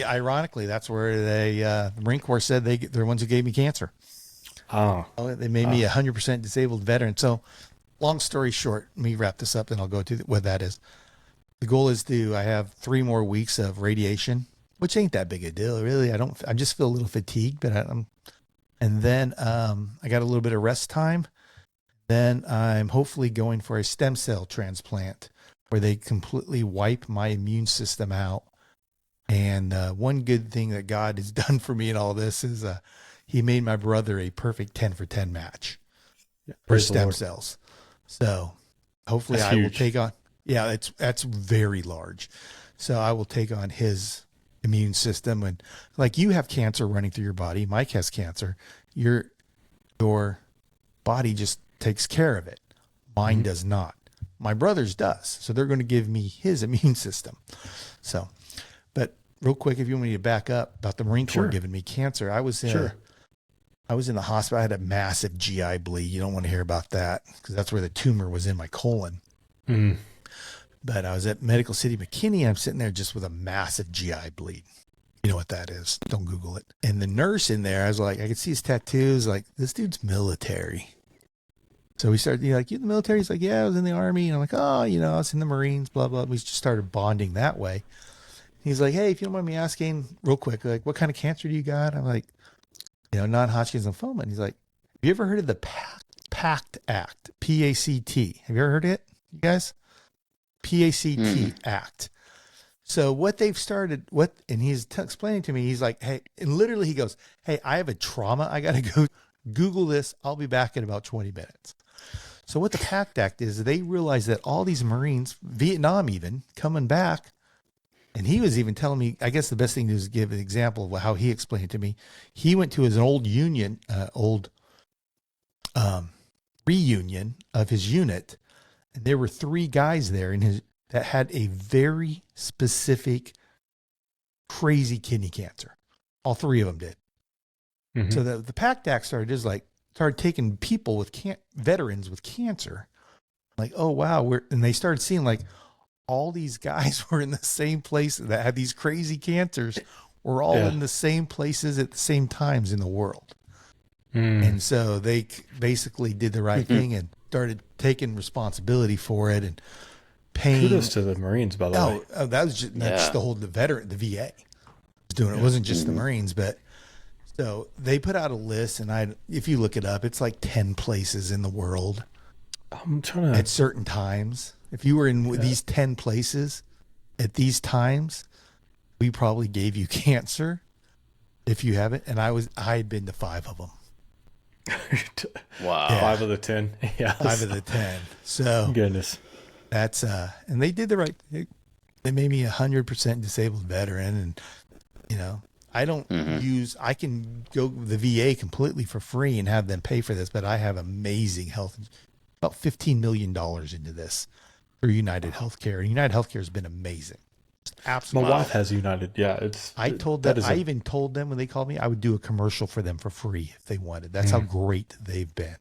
ironically, that's where the Marine Corps said they're the ones who gave me cancer. Oh. They made me 100% disabled veteran. So long story short, let me wrap this up, and I'll go to what that is. The goal is I have 3 more weeks of radiation, which ain't that big a deal, really. I just feel a little fatigued, but and then I got a little bit of rest time. Then I'm hopefully going for a stem cell transplant where they completely wipe my immune system out. And one good thing that God has done for me in all this is he made my brother a perfect 10 for 10 match for stem cells. So hopefully I will take on, that's very large. So I will take on his immune system. And like, you have cancer running through your body. Mike has cancer. Your body just takes care of it. Mine does not. My brother's does. So they're going to give me his immune system. So, but real quick, if you want me to back up about the Marine Corps giving me cancer, I was in the hospital. I had a massive GI bleed. You don't want to hear about that because that's where the tumor was in my colon. Mm. But I was at Medical City McKinney, and I'm sitting there just with a massive GI bleed. You know what that is. Don't Google it. And the nurse in there, I was like, I could see his tattoos. Like, this dude's military. So we started, like, you in the military? He's like, yeah, I was in the Army. And I'm like, oh, I was in the Marines, blah, blah. We just started bonding that way. He's like, hey, if you don't mind me asking real quick, like, what kind of cancer do you got? I'm like, non-Hodgkin's lymphoma. And he's like, have you ever heard of the PACT Act? P-A-C-T. Have you ever heard of it, you guys? PACT Act. So what they've started, and he's explaining to me, he's like, hey, and literally he goes, hey, I have a trauma. I got to go Google this. I'll be back in about 20 minutes. So what the PACT Act is, they realized that all these Marines, Vietnam even, coming back, and he was even telling me, I guess the best thing to do is give an example of how he explained it to me. He went to his old reunion of his unit, and there were 3 guys there that had a very specific, crazy kidney cancer. All 3 of them did. Mm-hmm. So the PACT Act started taking people with veterans with cancer, like, oh wow, and they started seeing like all these guys were in the same place that had these crazy cancers, were all in the same places at the same times in the world. And so they basically did the right thing and started taking responsibility for it and paying. Kudos to the Marines, by the way. Oh, that was just, that's the whole, the VA was doing it. It wasn't just the Marines, but so they put out a list, and if you look it up, it's like 10 places in the world. I'm trying to, at certain times. If you were in these 10 places at these times, we probably gave you cancer if you haven't. And I had been to 5 of them. Wow. Yeah. 5 of the 10. Yeah. 5 of the 10. So goodness. That's, and they did the right, they made me 100% disabled veteran. And, I don't I can go the VA completely for free and have them pay for this, but I have amazing health, about $15 million into this through United Healthcare. And United Healthcare has been amazing. Just absolutely. My wife has United. Yeah. I even told them when they called me, I would do a commercial for them for free if they wanted. That's how great they've been.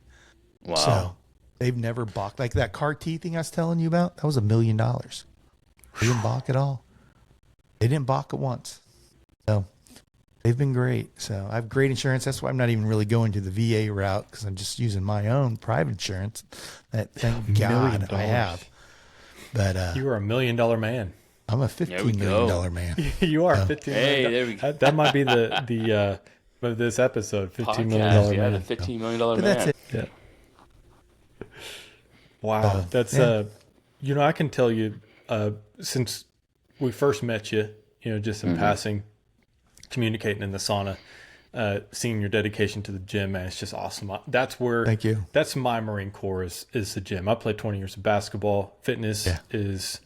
Wow. So they've never balked. Like that CAR T thing I was telling you about, that was $1 million. They didn't balk at all. They didn't balk at once. So they've been great. So I have great insurance. That's why I'm not even really going to the VA route, because I'm just using my own private insurance. That thank God I have. But you are $1 million man. I'm a $15 million man. You are $15 million. Hey, there we go. That might be the of this episode, $15 million Podcast, man. the $15 million man. That's it. Yeah. Wow. That's I can tell you, since we first met you, just in passing, communicating in the sauna, seeing your dedication to the gym, man, it's just awesome. That's where, thank you. That's my Marine Corps is the gym. I played 20 years of basketball. Fitness is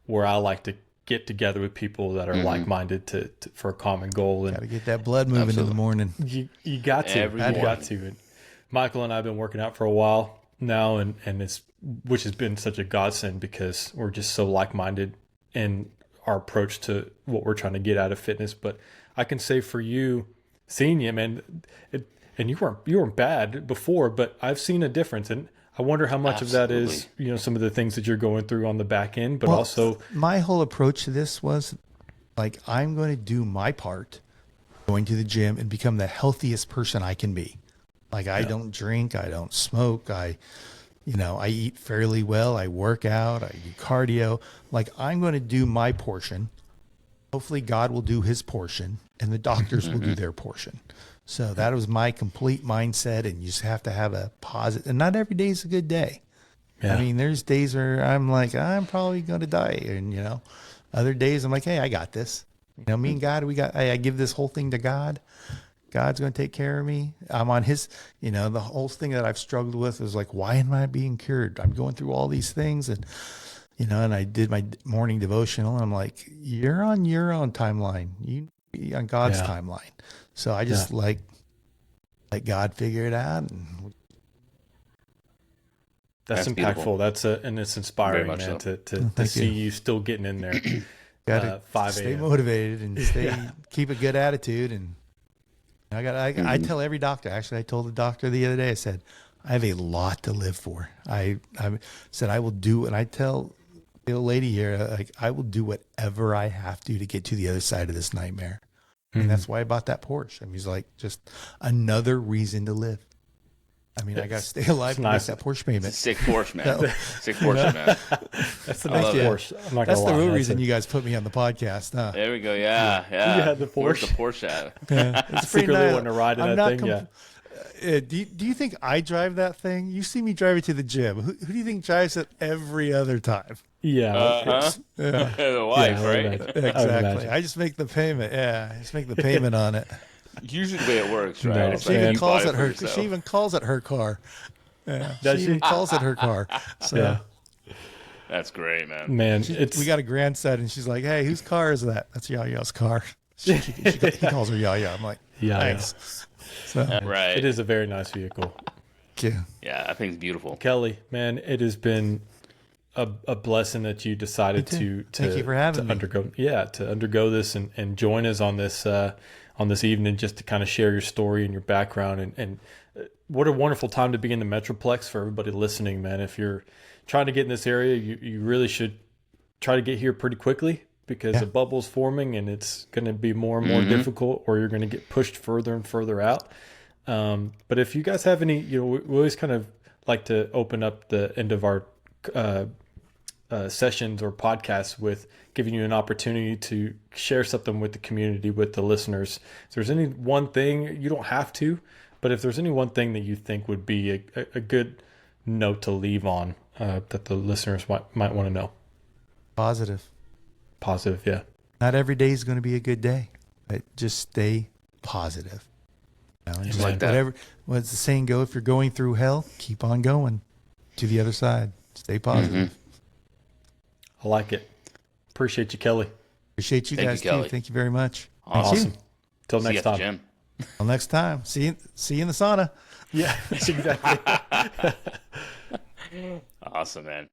where I like to get together with people that are like-minded to for a common goal. And got to get that blood moving in the morning. You got to. You got to. And Michael and I have been working out for a while now, and which has been such a godsend, because we're just so like-minded in our approach to what we're trying to get out of fitness. But I can say for you, seeing you, man, and you weren't bad before, but I've seen a difference, and I wonder how much of that is, some of the things that you're going through on the back end, but also my whole approach to this was like, I'm going to do my part, going to the gym and become the healthiest person I can be. Like, I don't drink, I don't smoke, I eat fairly well, I work out, I do cardio. Like, I'm going to do my portion. Hopefully God will do his portion, and the doctors will do their portion. So that was my complete mindset, and you just have to have a positive, and not every day is a good day. Yeah. I mean, there's days where I'm like, I'm probably going to die. And, other days I'm like, hey, I got this. Me and God, I give this whole thing to God. God's going to take care of me. I'm on his, the whole thing that I've struggled with is like, why am I being cured? I'm going through all these things, and, and I did my morning devotional, and I'm like, you're on your own timeline. You on God's timeline. So I just let God figure it out. And that's impactful. Beautiful. And it's inspiring, man, so. to see you still getting in there. Got to 5 stay motivated and keep a good attitude. And I tell every doctor, actually, I told the doctor the other day, I said, I have a lot to live for. I said, I will do, and I tell the old lady here, like, I will do whatever I have to get to the other side of this nightmare. And that's why I bought that Porsche. I mean, it's like just another reason to live. I mean, I got to stay alive to make that Porsche payment. It's a sick Porsche, man. Sick Porsche, man. That's the nice Porsche. That's the real reason you guys put me on the podcast, huh? There we go. Yeah. You had the Porsche. Where's the Porsche at? Yeah. It's secretly wanting to ride in that thing. Do you think I drive that thing? You see me drive it to the gym. Who do you think drives it every other time? Yeah. The wife, right? Exactly. I just make the payment. Yeah, I just make the payment on it. Usually the way it works, right? No, she even calls it her. She even calls it her car. Yeah, she even calls it her car. So that's great, man. Man, we got a grandson, and she's like, "Hey, whose car is that?" That's Yaya's car. He calls her Yaya. I'm like, thanks. So, right. It is a very nice vehicle. Yeah. Yeah, that thing's beautiful. Kelly, man, it has been a blessing that you decided to thank you for having me. undergo this and join us on this evening, just to kind of share your story and your background, and what a wonderful time to be in the Metroplex for everybody listening, man. If you're trying to get in this area, you really should try to get here pretty quickly, because the bubble's forming and it's going to be more and more difficult, or you're going to get pushed further and further out. But if you guys have any, we always kind of like to open up the end of our sessions or podcasts with giving you an opportunity to share something with the community, with the listeners. If there's any one thing, you don't have to, but if there's any one thing that you think would be a good note to leave on, that the listeners might want to know. Positive, yeah. Not every day is going to be a good day, but just stay positive. Just like that. Whatever, what's the saying go? If you're going through hell, keep on going to the other side. Stay positive. I like it. Appreciate you, Kelly. Appreciate you guys too. Thank you very much. Awesome. Till See you next at the time. gym. Till next time. See you in the sauna. Yeah, exactly. Awesome, man.